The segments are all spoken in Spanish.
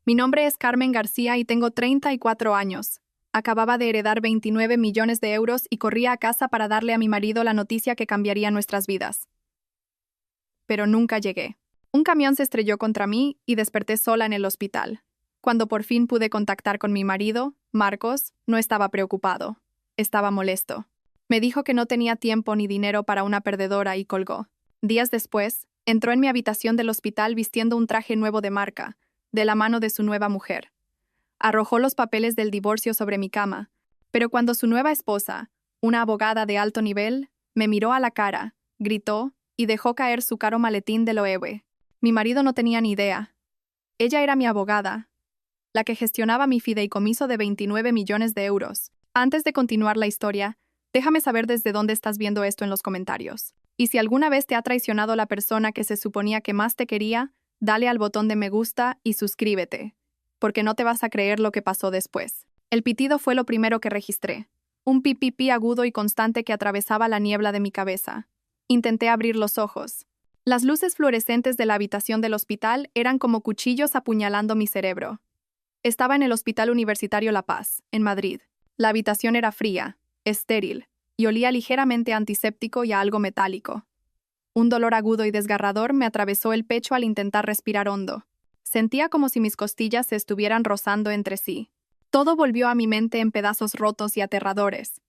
Mi nombre es Carmen García y tengo 34 años. Acababa de heredar 29 millones de euros y corría a casa para darle a mi marido la noticia que cambiaría nuestras vidas. Pero nunca llegué. Un camión se estrelló contra mí y desperté sola en el hospital. Cuando por fin pude contactar con mi marido, Marcos, no estaba preocupado. Estaba molesto. Me dijo que no tenía tiempo ni dinero para una perdedora y colgó. Días después, entró en mi habitación del hospital vistiendo un traje nuevo de marca, de la mano de su nueva mujer. Arrojó los papeles del divorcio sobre mi cama, pero cuando su nueva esposa, una abogada de alto nivel, me miró a la cara, gritó y dejó caer su caro maletín de Loewe. Mi marido no tenía ni idea. Ella era mi abogada, la que gestionaba mi fideicomiso de 29 millones de euros. Antes de continuar la historia, déjame saber desde dónde estás viendo esto en los comentarios. Y si alguna vez te ha traicionado la persona que se suponía que más te quería, dale al botón de me gusta y suscríbete, porque no te vas a creer lo que pasó después. El pitido fue lo primero que registré. Un pipipí agudo y constante que atravesaba la niebla de mi cabeza. Intenté abrir los ojos. Las luces fluorescentes de la habitación del hospital eran como cuchillos apuñalando mi cerebro. Estaba en el Hospital Universitario La Paz, en Madrid. La habitación era fría, estéril, y olía ligeramente a antiséptico y a algo metálico. Un dolor agudo y desgarrador me atravesó el pecho al intentar respirar hondo. Sentía como si mis costillas se estuvieran rozando entre sí. Todo volvió a mi mente en pedazos rotos y aterradores.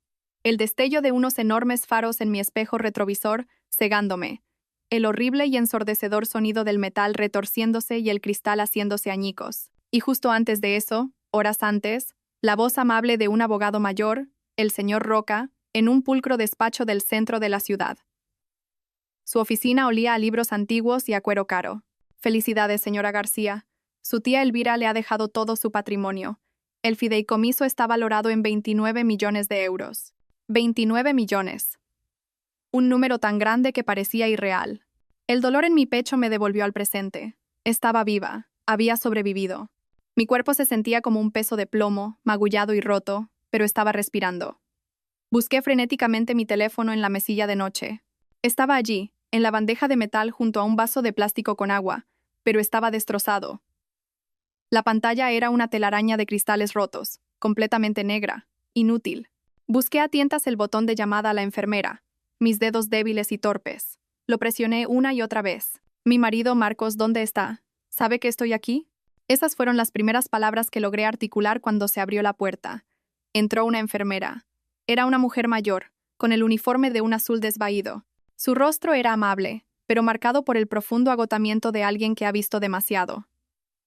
El destello de unos enormes faros en mi espejo retrovisor, cegándome. El horrible y ensordecedor sonido del metal retorciéndose y el cristal haciéndose añicos. Y justo antes de eso, horas antes, la voz amable de un abogado mayor, el señor Roca, en un pulcro despacho del centro de la ciudad. Su oficina olía a libros antiguos y a cuero caro. Felicidades, señora García. Su tía Elvira le ha dejado todo su patrimonio. El fideicomiso está valorado en 29 millones de euros. 29 millones. Un número tan grande que parecía irreal. El dolor en mi pecho me devolvió al presente. Estaba viva. Había sobrevivido. Mi cuerpo se sentía como un peso de plomo, magullado y roto, pero estaba respirando. Busqué frenéticamente mi teléfono en la mesilla de noche. Estaba allí, en la bandeja de metal junto a un vaso de plástico con agua, pero estaba destrozado. La pantalla era una telaraña de cristales rotos, completamente negra, inútil. Busqué a tientas el botón de llamada a la enfermera, mis dedos débiles y torpes. Lo presioné una y otra vez. Mi marido, Marcos, ¿dónde está? ¿Sabe que estoy aquí? Esas fueron las primeras palabras que logré articular cuando se abrió la puerta. Entró una enfermera. Era una mujer mayor, con el uniforme de un azul desvaído. Su rostro era amable, pero marcado por el profundo agotamiento de alguien que ha visto demasiado.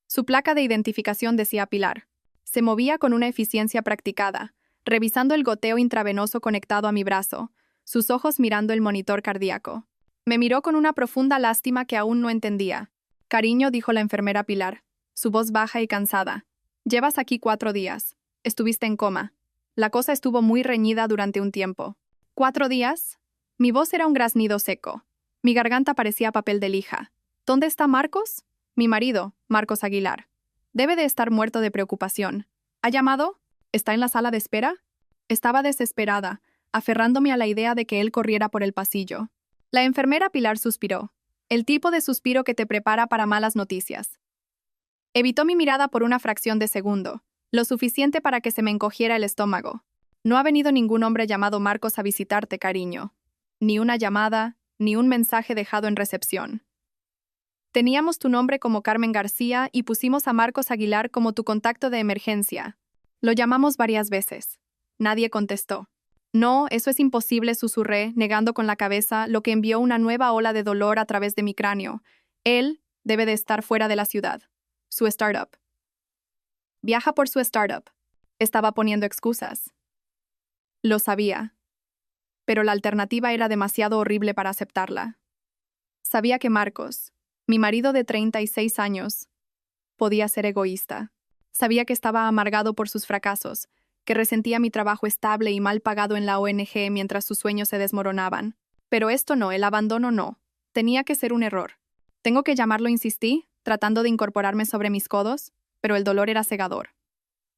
Su placa de identificación decía Pilar. Se movía con una eficiencia practicada, revisando el goteo intravenoso conectado a mi brazo, sus ojos mirando el monitor cardíaco. Me miró con una profunda lástima que aún no entendía. Cariño, dijo la enfermera Pilar, su voz baja y cansada. Llevas aquí 4 días. Estuviste en coma. La cosa estuvo muy reñida durante un tiempo. ¿4 días? Mi voz era un graznido seco. Mi garganta parecía papel de lija. ¿Dónde está Marcos? Mi marido, Marcos Aguilar. Debe de estar muerto de preocupación. ¿Ha llamado? ¿Está en la sala de espera? Estaba desesperada, aferrándome a la idea de que él corriera por el pasillo. La enfermera Pilar suspiró. El tipo de suspiro que te prepara para malas noticias. Evitó mi mirada por una fracción de segundo, lo suficiente para que se me encogiera el estómago. No ha venido ningún hombre llamado Marcos a visitarte, cariño. Ni una llamada, ni un mensaje dejado en recepción. Teníamos tu nombre como Carmen García y pusimos a Marcos Aguilar como tu contacto de emergencia. Lo llamamos varias veces. Nadie contestó. No, eso es imposible, susurré, negando con la cabeza, lo que envió una nueva ola de dolor a través de mi cráneo. Él debe de estar fuera de la ciudad. Su startup. Viaja por su startup. Estaba poniendo excusas. Lo sabía. Pero la alternativa era demasiado horrible para aceptarla. Sabía que Marcos, mi marido de 36 años, podía ser egoísta. Sabía que estaba amargado por sus fracasos, que resentía mi trabajo estable y mal pagado en la ONG mientras sus sueños se desmoronaban. Pero esto no, el abandono no. Tenía que ser un error. ¿Tengo que llamarlo?, insistí, tratando de incorporarme sobre mis codos, pero el dolor era cegador.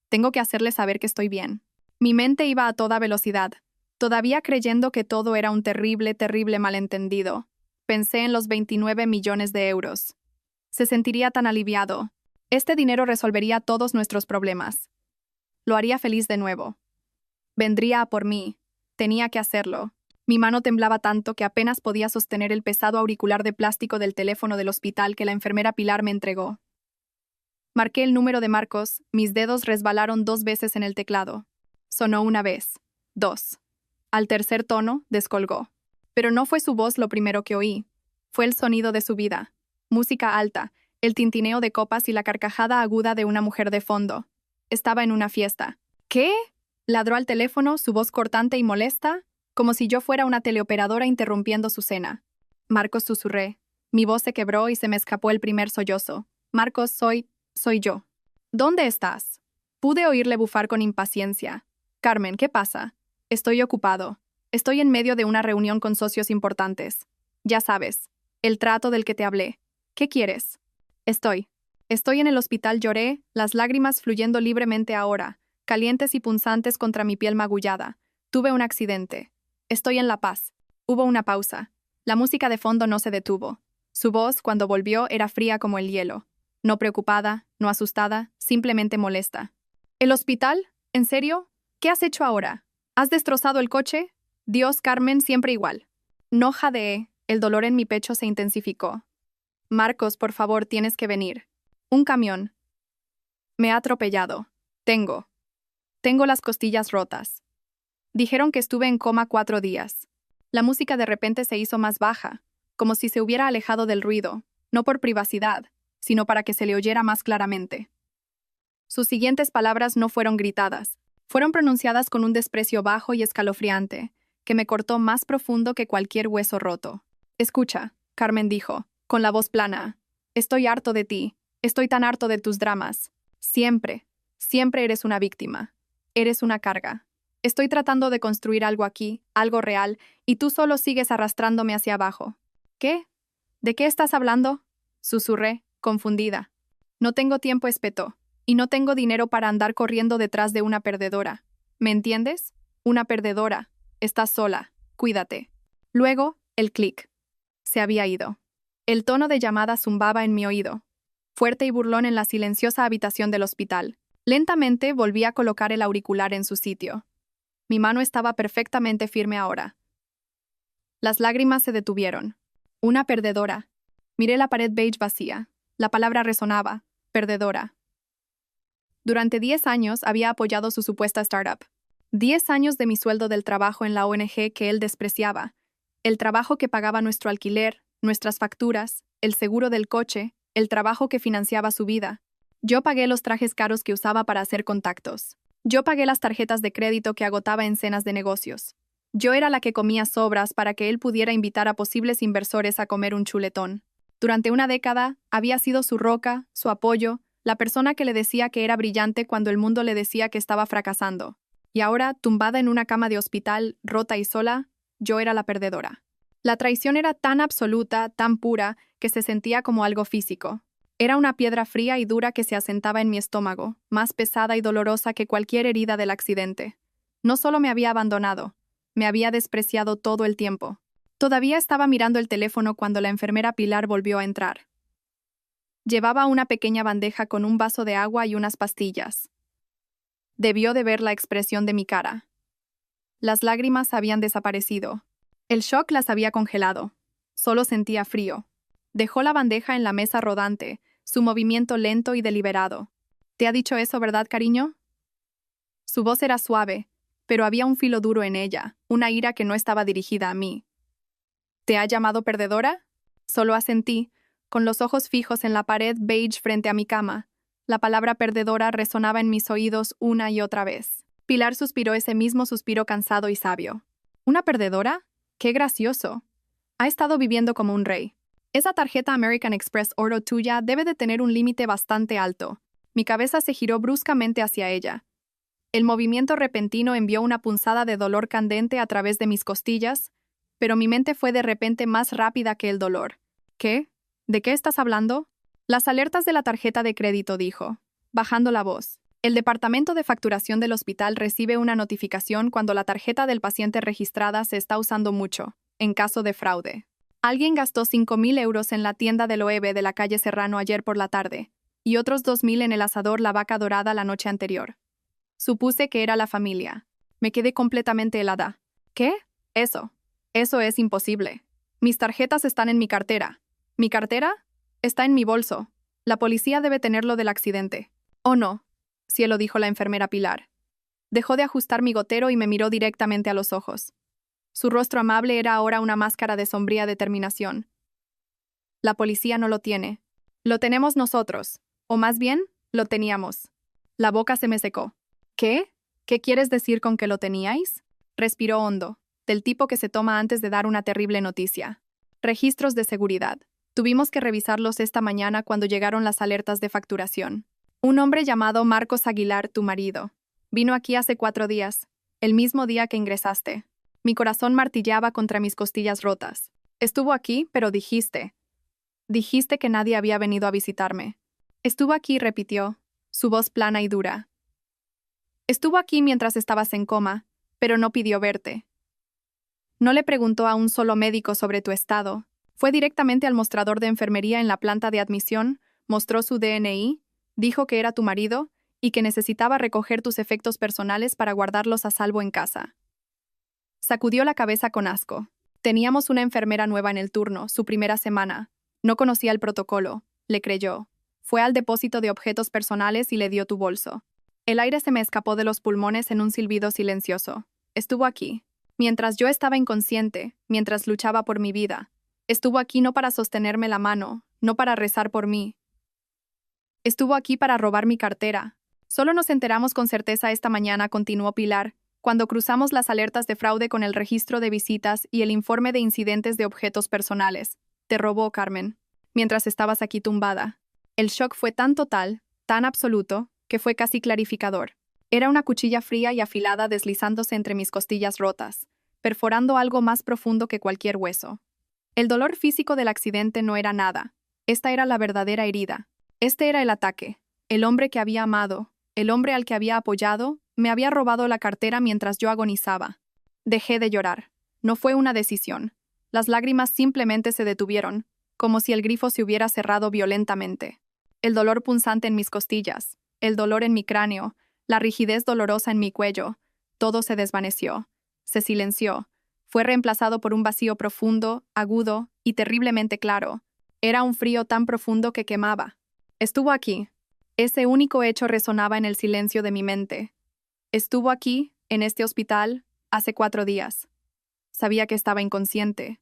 Tengo que hacerle saber que estoy bien. Mi mente iba a toda velocidad, todavía creyendo que todo era un terrible, terrible malentendido. Pensé en los 29 millones de euros. Se sentiría tan aliviado. Este dinero resolvería todos nuestros problemas. Lo haría feliz de nuevo. Vendría a por mí. Tenía que hacerlo. Mi mano temblaba tanto que apenas podía sostener el pesado auricular de plástico del teléfono del hospital que la enfermera Pilar me entregó. Marqué el número de Marcos, mis dedos resbalaron 2 veces en el teclado. Sonó una vez. 2. Al tercer tono, descolgó. Pero no fue su voz lo primero que oí. Fue el sonido de su vida. Música alta, el tintineo de copas y la carcajada aguda de una mujer de fondo. Estaba en una fiesta. ¿Qué? Ladró al teléfono, su voz cortante y molesta, como si yo fuera una teleoperadora interrumpiendo su cena. Marcos, susurré. Mi voz se quebró y se me escapó el primer sollozo. Marcos, soy yo. ¿Dónde estás? Pude oírle bufar con impaciencia. Carmen, ¿qué pasa? Estoy ocupado. Estoy en medio de una reunión con socios importantes. Ya sabes, el trato del que te hablé. ¿Qué quieres? Estoy en el hospital, lloré, las lágrimas fluyendo libremente ahora, calientes y punzantes contra mi piel magullada. Tuve un accidente. Estoy en La Paz. Hubo una pausa. La música de fondo no se detuvo. Su voz, cuando volvió, era fría como el hielo. No preocupada, no asustada, simplemente molesta. ¿El hospital? ¿En serio? ¿Qué has hecho ahora? ¿Has destrozado el coche? Dios, Carmen, siempre igual. No jadeé, el dolor en mi pecho se intensificó. Marcos, por favor, tienes que venir. Un camión. Me ha atropellado. Tengo las costillas rotas. Dijeron que estuve en coma 4 días. La música de repente se hizo más baja, como si se hubiera alejado del ruido, no por privacidad, sino para que se le oyera más claramente. Sus siguientes palabras no fueron gritadas, fueron pronunciadas con un desprecio bajo y escalofriante, que me cortó más profundo que cualquier hueso roto. Escucha, Carmen dijo, con la voz plana. Estoy harto de ti, estoy tan harto de tus dramas. Siempre eres una víctima. Eres una carga. Estoy tratando de construir algo aquí, algo real, y tú solo sigues arrastrándome hacia abajo. ¿Qué? ¿De qué estás hablando? Susurré, confundida. No tengo tiempo, espetó, y no tengo dinero para andar corriendo detrás de una perdedora. ¿Me entiendes? Una perdedora. Estás sola. Cuídate. Luego, el clic. Se había ido. El tono de llamada zumbaba en mi oído, fuerte y burlón en la silenciosa habitación del hospital. Lentamente volví a colocar el auricular en su sitio. Mi mano estaba perfectamente firme ahora. Las lágrimas se detuvieron. Una perdedora. Miré la pared beige vacía. La palabra resonaba. Perdedora. Durante 10 años había apoyado su supuesta startup. 10 años de mi sueldo del trabajo en la ONG que él despreciaba. El trabajo que pagaba nuestro alquiler, nuestras facturas, el seguro del coche, el trabajo que financiaba su vida. Yo pagué los trajes caros que usaba para hacer contactos. Yo pagué las tarjetas de crédito que agotaba en cenas de negocios. Yo era la que comía sobras para que él pudiera invitar a posibles inversores a comer un chuletón. Durante una década, había sido su roca, su apoyo, la persona que le decía que era brillante cuando el mundo le decía que estaba fracasando. Y ahora, tumbada en una cama de hospital, rota y sola, yo era la perdedora. La traición era tan absoluta, tan pura, que se sentía como algo físico. Era una piedra fría y dura que se asentaba en mi estómago, más pesada y dolorosa que cualquier herida del accidente. No solo me había abandonado, me había despreciado todo el tiempo. Todavía estaba mirando el teléfono cuando la enfermera Pilar volvió a entrar. Llevaba una pequeña bandeja con un vaso de agua y unas pastillas. Debió de ver la expresión de mi cara. Las lágrimas habían desaparecido. El shock las había congelado. Solo sentía frío. Dejó la bandeja en la mesa rodante, su movimiento lento y deliberado. ¿Te ha dicho eso, verdad, cariño? Su voz era suave, pero había un filo duro en ella, una ira que no estaba dirigida a mí. ¿Te ha llamado perdedora? Solo asentí, con los ojos fijos en la pared beige frente a mi cama. La palabra perdedora resonaba en mis oídos una y otra vez. Pilar suspiró ese mismo suspiro cansado y sabio. ¿Una perdedora? ¡Qué gracioso! Ha estado viviendo como un rey. Esa tarjeta American Express oro tuya debe de tener un límite bastante alto. Mi cabeza se giró bruscamente hacia ella. El movimiento repentino envió una punzada de dolor candente a través de mis costillas, pero mi mente fue de repente más rápida que el dolor. ¿Qué? ¿De qué estás hablando? Las alertas de la tarjeta de crédito, dijo, bajando la voz. El departamento de facturación del hospital recibe una notificación cuando la tarjeta del paciente registrada se está usando mucho, en caso de fraude. Alguien gastó 5.000 euros en la tienda del Loewe de la calle Serrano ayer por la tarde. y otros 2.000 en el asador La Vaca Dorada la noche anterior. Supuse que era la familia. Me quedé completamente helada. ¿Qué? Eso. Eso es imposible. Mis tarjetas están en mi cartera. ¿Mi cartera? Está en mi bolso. La policía debe tenerlo del accidente. Oh no, cielo, dijo la enfermera Pilar. Dejó de ajustar mi gotero y me miró directamente a los ojos. Su rostro amable era ahora una máscara de sombría determinación. La policía no lo tiene. Lo tenemos nosotros. O más bien, lo teníamos. La boca se me secó. ¿Qué? ¿Qué quieres decir con que lo teníais? Respiró hondo, del tipo que se toma antes de dar una terrible noticia. Registros de seguridad. Tuvimos que revisarlos esta mañana cuando llegaron las alertas de facturación. Un hombre llamado Marcos Aguilar, tu marido. Vino aquí hace 4 días, el mismo día que ingresaste. Mi corazón martilleaba contra mis costillas rotas. Estuvo aquí, pero dijiste que nadie había venido a visitarme. Estuvo aquí, repitió, su voz plana y dura. Estuvo aquí mientras estabas en coma, pero no pidió verte. No le preguntó a un solo médico sobre tu estado. Fue directamente al mostrador de enfermería en la planta de admisión, mostró su DNI, dijo que era tu marido y que necesitaba recoger tus efectos personales para guardarlos a salvo en casa. Sacudió la cabeza con asco. Teníamos una enfermera nueva en el turno, su primera semana. No conocía el protocolo. Le creyó. Fue al depósito de objetos personales y le dio tu bolso. El aire se me escapó de los pulmones en un silbido silencioso. Estuvo aquí. Mientras yo estaba inconsciente, mientras luchaba por mi vida. Estuvo aquí no para sostenerme la mano, no para rezar por mí. Estuvo aquí para robar mi cartera. Solo nos enteramos con certeza esta mañana, continuó Pilar, cuando cruzamos las alertas de fraude con el registro de visitas y el informe de incidentes de objetos personales. Te robó, Carmen, mientras estabas aquí tumbada. El shock fue tan total, tan absoluto, que fue casi clarificador. Era una cuchilla fría y afilada deslizándose entre mis costillas rotas, perforando algo más profundo que cualquier hueso. El dolor físico del accidente no era nada. Esta era la verdadera herida. Este era el ataque. El hombre que había amado, el hombre al que había apoyado, me había robado la cartera mientras yo agonizaba. Dejé de llorar. No fue una decisión. Las lágrimas simplemente se detuvieron, como si el grifo se hubiera cerrado violentamente. El dolor punzante en mis costillas, el dolor en mi cráneo, la rigidez dolorosa en mi cuello, todo se desvaneció, se silenció, fue reemplazado por un vacío profundo, agudo y terriblemente claro. Era un frío tan profundo que quemaba. Estuvo aquí. Ese único hecho resonaba en el silencio de mi mente. Estuvo aquí, en este hospital, hace 4 días. Sabía que estaba inconsciente.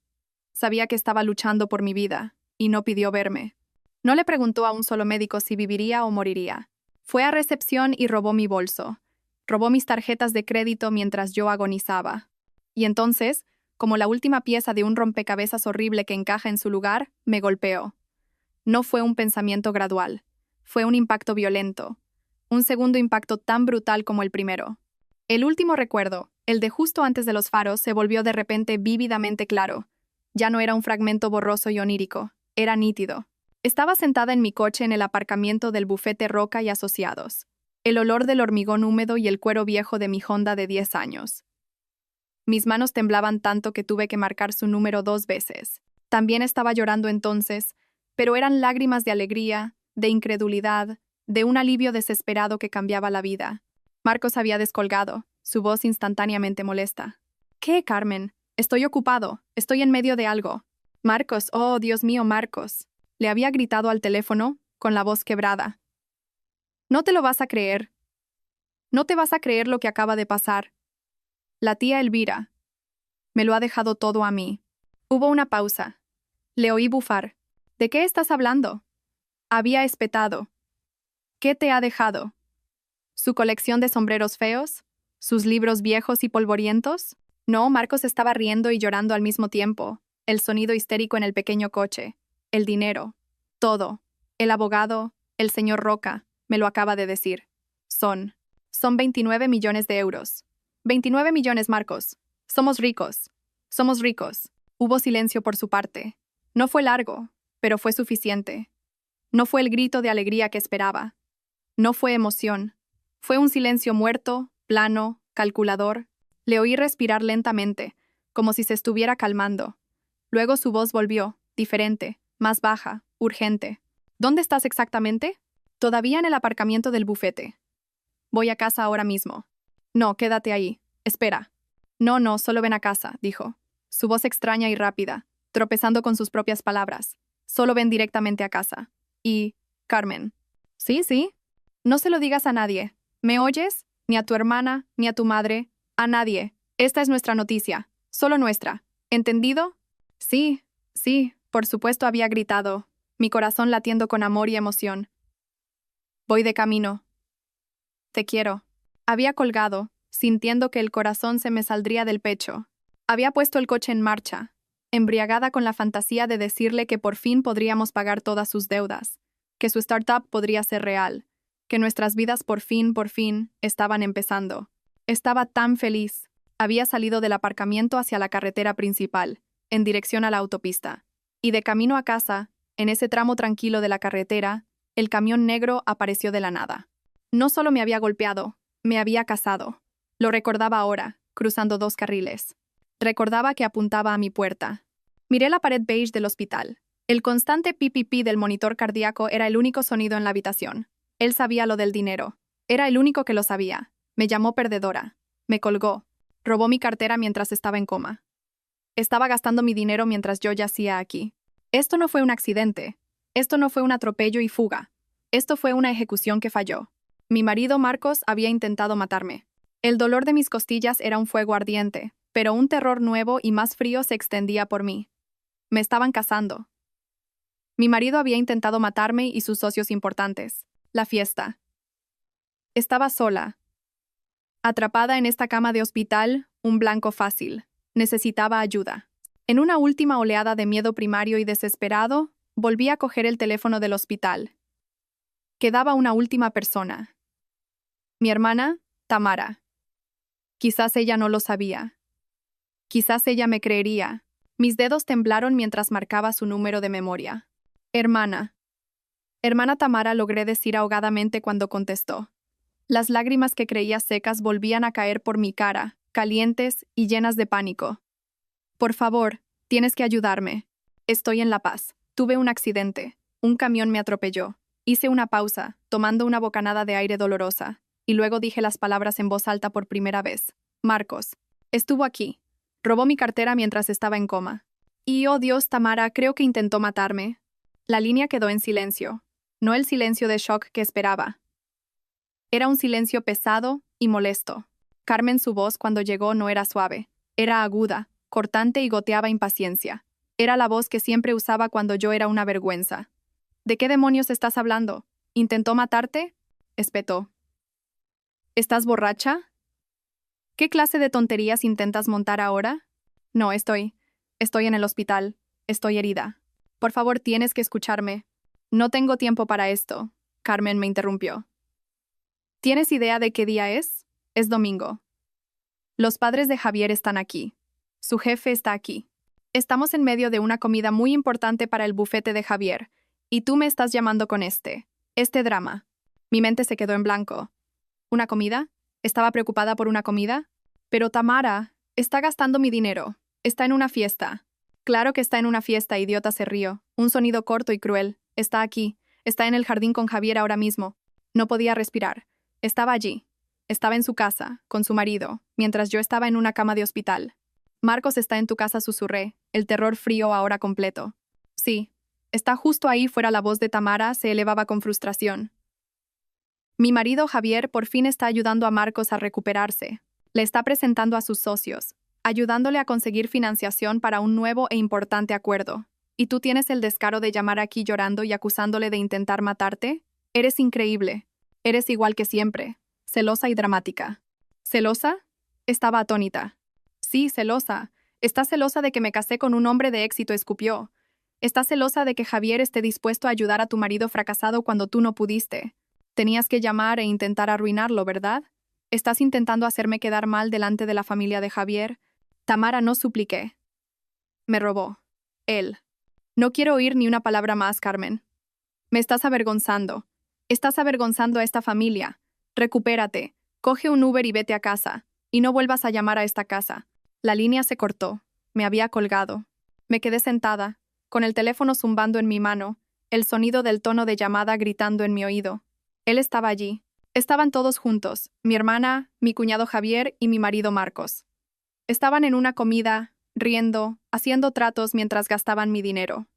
Sabía que estaba luchando por mi vida, y no pidió verme. No le preguntó a un solo médico si viviría o moriría. Fue a recepción y robó mi bolso. Robó mis tarjetas de crédito mientras yo agonizaba. Y entonces, como la última pieza de un rompecabezas horrible que encaja en su lugar, me golpeó. No fue un pensamiento gradual. Fue un impacto violento. Un segundo impacto tan brutal como el primero. El último recuerdo, el de justo antes de los faros, se volvió de repente vívidamente claro. Ya no era un fragmento borroso y onírico. Era nítido. Estaba sentada en mi coche en el aparcamiento del bufete Roca y Asociados. El olor del hormigón húmedo y el cuero viejo de mi Honda de 10 años. Mis manos temblaban tanto que tuve que marcar su número 2 veces. También estaba llorando entonces, pero eran lágrimas de alegría, de incredulidad, de un alivio desesperado que cambiaba la vida. Marcos había descolgado, su voz instantáneamente molesta. ¿Qué, Carmen? Estoy ocupado, estoy en medio de algo. Marcos, oh, Dios mío, Marcos. Le había gritado al teléfono, con la voz quebrada. No te lo vas a creer. No te vas a creer lo que acaba de pasar. La tía Elvira. Me lo ha dejado todo a mí. Hubo una pausa. Le oí bufar. ¿De qué estás hablando? Había espetado. ¿Qué te ha dejado? ¿Su colección de sombreros feos? ¿Sus libros viejos y polvorientos? No, Marcos estaba riendo y llorando al mismo tiempo. El sonido histérico en el pequeño coche. El dinero. Todo. El abogado, el señor Roca, me lo acaba de decir. Son 29 millones de euros. 29 millones, Marcos. Somos ricos. Somos ricos. Hubo silencio por su parte. No fue largo, pero fue suficiente. No fue el grito de alegría que esperaba. No fue emoción. Fue un silencio muerto, plano, calculador. Le oí respirar lentamente, como si se estuviera calmando. Luego su voz volvió, diferente, más baja, urgente. ¿Dónde estás exactamente? Todavía en el aparcamiento del bufete. Voy a casa ahora mismo. No, quédate ahí. Espera. No, no, solo ven a casa, dijo. Su voz extraña y rápida, tropezando con sus propias palabras. Solo ven directamente a casa. Y, Carmen. Sí, sí. No se lo digas a nadie. ¿Me oyes? Ni a tu hermana, ni a tu madre. A nadie. Esta es nuestra noticia. Solo nuestra. ¿Entendido? Sí, sí, por supuesto había gritado, mi corazón latiendo con amor y emoción. Voy de camino. Te quiero. Había colgado, sintiendo que el corazón se me saldría del pecho. Había puesto el coche en marcha, embriagada con la fantasía de decirle que por fin podríamos pagar todas sus deudas, que su startup podría ser real, que nuestras vidas por fin, estaban empezando. Estaba tan feliz. Había salido del aparcamiento hacia la carretera principal, en dirección a la autopista. Y de camino a casa, en ese tramo tranquilo de la carretera, el camión negro apareció de la nada. No solo me había golpeado, me había cazado. Lo recordaba ahora, cruzando 2 carriles. Recordaba que apuntaba a mi puerta. Miré la pared beige del hospital. El constante pipipi del monitor cardíaco era el único sonido en la habitación. Él sabía lo del dinero. Era el único que lo sabía. Me llamó perdedora. Me colgó. Robó mi cartera mientras estaba en coma. Estaba gastando mi dinero mientras yo yacía aquí. Esto no fue un accidente. Esto no fue un atropello y fuga. Esto fue una ejecución que falló. Mi marido Marcos había intentado matarme. El dolor de mis costillas era un fuego ardiente, pero un terror nuevo y más frío se extendía por mí. Me estaban cazando. Mi marido había intentado matarme y sus socios importantes. La fiesta. Estaba sola. Atrapada en esta cama de hospital, un blanco fácil. Necesitaba ayuda. En una última oleada de miedo primario y desesperado, volví a coger el teléfono del hospital. Quedaba una última persona. Mi hermana, Tamara. Quizás ella no lo sabía. Quizás ella me creería. Mis dedos temblaron mientras marcaba su número de memoria. Hermana. Hermana Tamara, logré decir ahogadamente cuando contestó. Las lágrimas que creía secas volvían a caer por mi cara, calientes y llenas de pánico. Por favor, tienes que ayudarme. Estoy en La Paz. Tuve un accidente. Un camión me atropelló. Hice una pausa, tomando una bocanada de aire dolorosa, y luego dije las palabras en voz alta por primera vez. Marcos. Estuvo aquí. Robó mi cartera mientras estaba en coma. Y, oh Dios, Tamara, creo que intentó matarme. La línea quedó en silencio. No el silencio de shock que esperaba. Era un silencio pesado y molesto. Carmen, su voz cuando llegó no era suave. Era aguda, cortante y goteaba impaciencia. Era la voz que siempre usaba cuando yo era una vergüenza. ¿De qué demonios estás hablando? ¿Intentó matarte? Espetó. ¿Estás borracha? ¿Qué clase de tonterías intentas montar ahora? No, estoy en el hospital. Estoy herida. Por favor, tienes que escucharme. No tengo tiempo para esto. Carmen me interrumpió. ¿Tienes idea de qué día es? Es domingo. Los padres de Javier están aquí. Su jefe está aquí. Estamos en medio de una comida muy importante para el bufete de Javier, y tú me estás llamando con este drama. Mi mente se quedó en blanco. ¿Una comida? ¿Estaba preocupada por una comida? Pero Tamara, está gastando mi dinero. Está en una fiesta. Claro que está en una fiesta, idiota, se rió. Un sonido corto y cruel. Está aquí. Está en el jardín con Javier ahora mismo. No podía respirar. Estaba allí. Estaba en su casa, con su marido, mientras yo estaba en una cama de hospital. Marcos está en tu casa, susurré, el terror frío ahora completo. Sí. Está justo ahí fuera. La voz de Tamara se elevaba con frustración. Mi marido Javier por fin está ayudando a Marcos a recuperarse. Le está presentando a sus socios, ayudándole a conseguir financiación para un nuevo e importante acuerdo. ¿Y tú tienes el descaro de llamar aquí llorando y acusándole de intentar matarte? Eres increíble. Eres igual que siempre. Celosa y dramática. ¿Celosa? Estaba atónita. Sí, celosa. Está celosa de que me casé con un hombre de éxito, escupió. Está celosa de que Javier esté dispuesto a ayudar a tu marido fracasado cuando tú no pudiste. Tenías que llamar e intentar arruinarlo, ¿verdad? ¿Estás intentando hacerme quedar mal delante de la familia de Javier? Tamara, no supliqué. Me robó. Él. No quiero oír ni una palabra más, Carmen. Me estás avergonzando. Estás avergonzando a esta familia. Recupérate. Coge un Uber y vete a casa. Y no vuelvas a llamar a esta casa. La línea se cortó. Me había colgado. Me quedé sentada, con el teléfono zumbando en mi mano, el sonido del tono de llamada gritando en mi oído. Él estaba allí. Estaban todos juntos, mi hermana, mi cuñado Javier y mi marido Marcos. Estaban en una comida, riendo, haciendo tratos mientras gastaban mi dinero.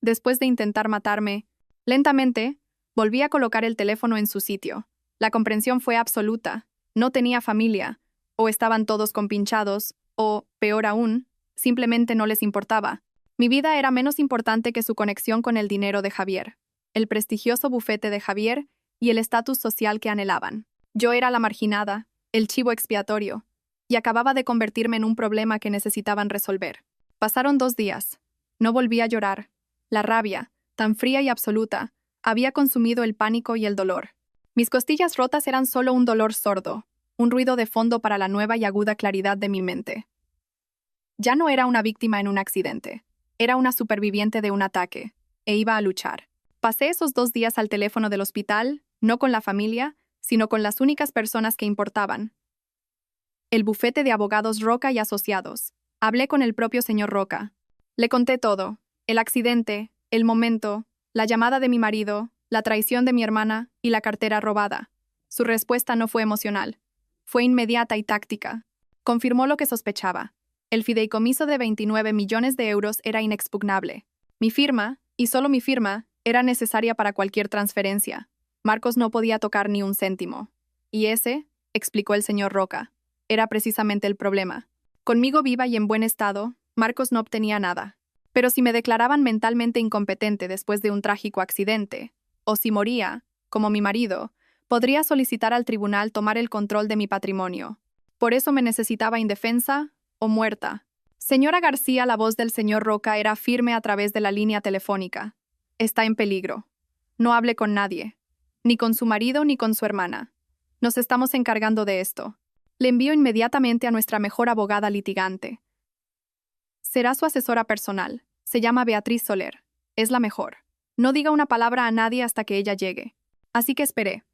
Después de intentar matarme, lentamente, volví a colocar el teléfono en su sitio. La comprensión fue absoluta. No tenía familia, o estaban todos compinchados, o, peor aún, simplemente no les importaba. Mi vida era menos importante que su conexión con el dinero de Javier, el prestigioso bufete de Javier y el estatus social que anhelaban. Yo era la marginada, el chivo expiatorio, y acababa de convertirme en un problema que necesitaban resolver. Pasaron 2 días. No volví a llorar. La rabia, tan fría y absoluta, había consumido el pánico y el dolor. Mis costillas rotas eran solo un dolor sordo, un ruido de fondo para la nueva y aguda claridad de mi mente. Ya no era una víctima en un accidente. Era una superviviente de un ataque, e iba a luchar. Pasé esos 2 días al teléfono del hospital, no con la familia, sino con las únicas personas que importaban. El bufete de abogados Roca y Asociados. Hablé con el propio señor Roca. Le conté todo: el accidente, el momento, la llamada de mi marido, la traición de mi hermana y la cartera robada. Su respuesta no fue emocional. Fue inmediata y táctica. Confirmó lo que sospechaba. El fideicomiso de 29 millones de euros era inexpugnable. Mi firma, y solo mi firma, era necesaria para cualquier transferencia. Marcos no podía tocar ni un céntimo. Y ese, explicó el señor Roca, era precisamente el problema. Conmigo viva y en buen estado, Marcos no obtenía nada. Pero si me declaraban mentalmente incompetente después de un trágico accidente, o si moría, como mi marido, podría solicitar al tribunal tomar el control de mi patrimonio. Por eso me necesitaba indefensa o muerta. Señora García, la voz del señor Roca era firme a través de la línea telefónica. Está en peligro. No hable con nadie, ni con su marido ni con su hermana. Nos estamos encargando de esto. Le envío inmediatamente a nuestra mejor abogada litigante. Será su asesora personal. Se llama Beatriz Soler. Es la mejor. No diga una palabra a nadie hasta que ella llegue. Así que esperé.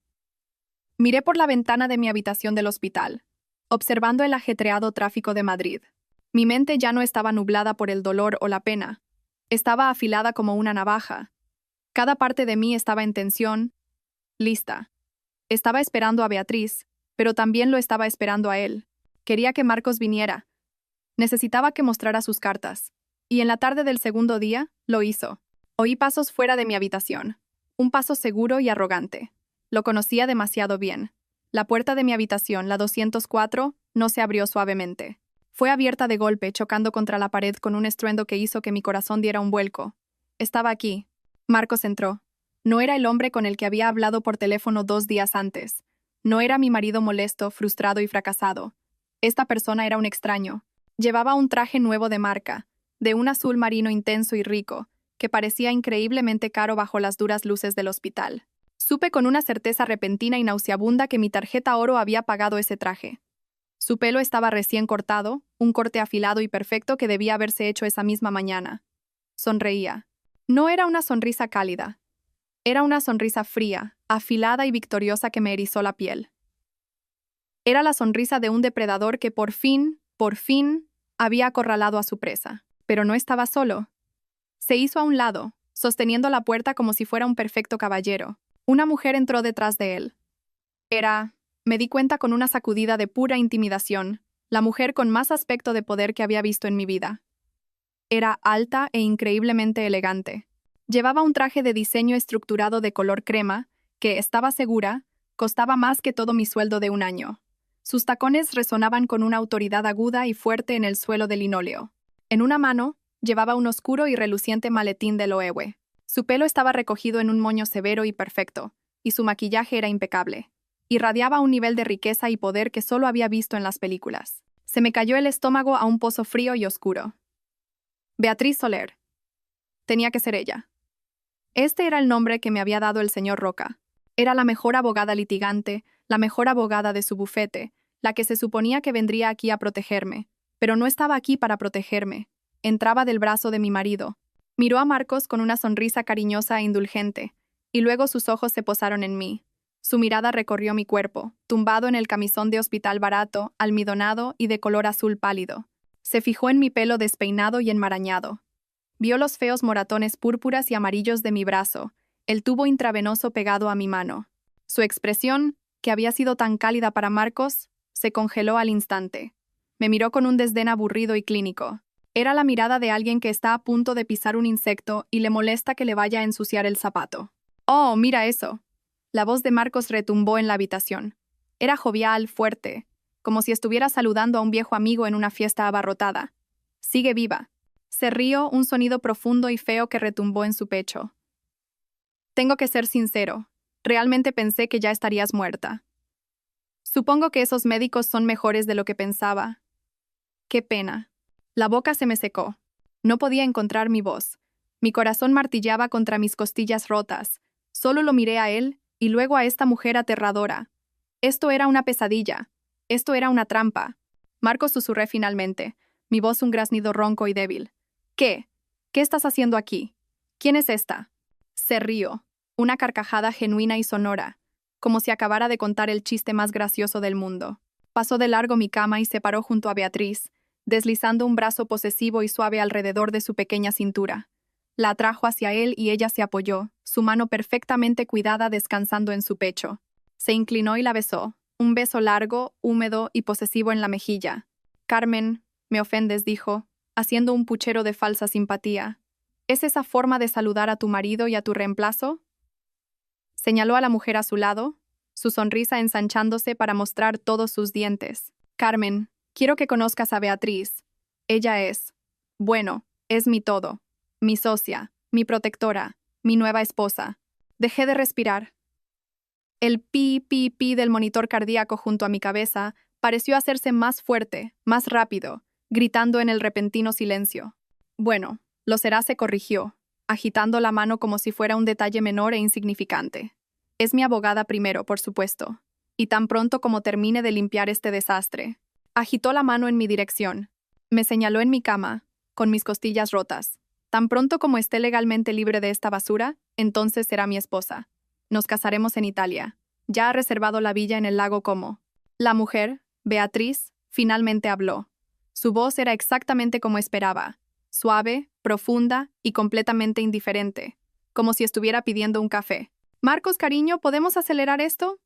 Miré por la ventana de mi habitación del hospital, observando el ajetreado tráfico de Madrid. Mi mente ya no estaba nublada por el dolor o la pena. Estaba afilada como una navaja. Cada parte de mí estaba en tensión, lista. Estaba esperando a Beatriz, pero también lo estaba esperando a él. Quería que Marcos viniera. Necesitaba que mostrara sus cartas. Y en la tarde del segundo día, lo hizo. Oí pasos fuera de mi habitación. Un paso seguro y arrogante. Lo conocía demasiado bien. La puerta de mi habitación, la 204, no se abrió suavemente. Fue abierta de golpe, chocando contra la pared con un estruendo que hizo que mi corazón diera un vuelco. Estaba aquí. Marcos entró. No era el hombre con el que había hablado por teléfono 2 días antes. No era mi marido molesto, frustrado y fracasado. Esta persona era un extraño. Llevaba un traje nuevo de marca, de un azul marino intenso y rico, que parecía increíblemente caro bajo las duras luces del hospital. Supe con una certeza repentina y nauseabunda que mi tarjeta oro había pagado ese traje. Su pelo estaba recién cortado, un corte afilado y perfecto que debía haberse hecho esa misma mañana. Sonreía. No era una sonrisa cálida. Era una sonrisa fría, afilada y victoriosa que me erizó la piel. Era la sonrisa de un depredador que por fin, había acorralado a su presa. Pero no estaba solo. Se hizo a un lado, sosteniendo la puerta como si fuera un perfecto caballero. Una mujer entró detrás de él. Me di cuenta con una sacudida de pura intimidación, la mujer con más aspecto de poder que había visto en mi vida. Era alta e increíblemente elegante. Llevaba un traje de diseño estructurado de color crema, que, estaba segura, costaba más que todo mi sueldo de un año. Sus tacones resonaban con una autoridad aguda y fuerte en el suelo de linóleo. En una mano, llevaba un oscuro y reluciente maletín de Loewe. Su pelo estaba recogido en un moño severo y perfecto, y su maquillaje era impecable. Irradiaba un nivel de riqueza y poder que solo había visto en las películas. Se me cayó el estómago a un pozo frío y oscuro. Beatriz Soler. Tenía que ser ella. Este era el nombre que me había dado el señor Roca. Era la mejor abogada litigante, la mejor abogada de su bufete, la que se suponía que vendría aquí a protegerme. Pero no estaba aquí para protegerme. Entraba del brazo de mi marido. Miró a Marcos con una sonrisa cariñosa e indulgente, y luego sus ojos se posaron en mí. Su mirada recorrió mi cuerpo, tumbado en el camisón de hospital barato, almidonado y de color azul pálido. Se fijó en mi pelo despeinado y enmarañado. Vio los feos moratones púrpuras y amarillos de mi brazo, el tubo intravenoso pegado a mi mano. Su expresión, que había sido tan cálida para Marcos, se congeló al instante. Me miró con un desdén aburrido y clínico. Era la mirada de alguien que está a punto de pisar un insecto y le molesta que le vaya a ensuciar el zapato. «Oh, mira eso». La voz de Marcos retumbó en la habitación. Era jovial, fuerte, como si estuviera saludando a un viejo amigo en una fiesta abarrotada. «Sigue viva». Se rió, un sonido profundo y feo que retumbó en su pecho. «Tengo que ser sincero. Realmente pensé que ya estarías muerta». «Supongo que esos médicos son mejores de lo que pensaba». «Qué pena». La boca se me secó. No podía encontrar mi voz. Mi corazón martillaba contra mis costillas rotas. Solo lo miré a él y luego a esta mujer aterradora. Esto era una pesadilla. Esto era una trampa. Marcos, susurré finalmente, mi voz un graznido ronco y débil. ¿Qué? ¿Qué estás haciendo aquí? ¿Quién es esta? Se rió. Una carcajada genuina y sonora, como si acabara de contar el chiste más gracioso del mundo. Pasó de largo mi cama y se paró junto a Beatriz, deslizando un brazo posesivo y suave alrededor de su pequeña cintura. La atrajo hacia él y ella se apoyó, su mano perfectamente cuidada descansando en su pecho. Se inclinó y la besó, un beso largo, húmedo y posesivo en la mejilla. «Carmen, me ofendes», dijo, haciendo un puchero de falsa simpatía. «¿Es esa forma de saludar a tu marido y a tu reemplazo?» Señaló a la mujer a su lado, su sonrisa ensanchándose para mostrar todos sus dientes. «Carmen, quiero que conozcas a Beatriz. Ella es, bueno, es mi todo, mi socia, mi protectora, mi nueva esposa». Dejé de respirar. El pi del monitor cardíaco junto a mi cabeza pareció hacerse más fuerte, más rápido, gritando en el repentino silencio. «Bueno, lo será», se corrigió, agitando la mano como si fuera un detalle menor e insignificante. «Es mi abogada primero, por supuesto, y tan pronto como termine de limpiar este desastre». Agitó la mano en mi dirección. Me señaló en mi cama, con mis costillas rotas. «Tan pronto como esté legalmente libre de esta basura, entonces será mi esposa. Nos casaremos en Italia. Ya ha reservado la villa en el lago Como». La mujer, Beatriz, finalmente habló. Su voz era exactamente como esperaba, suave, profunda y completamente indiferente, como si estuviera pidiendo un café. «Marcos, cariño, ¿podemos acelerar esto?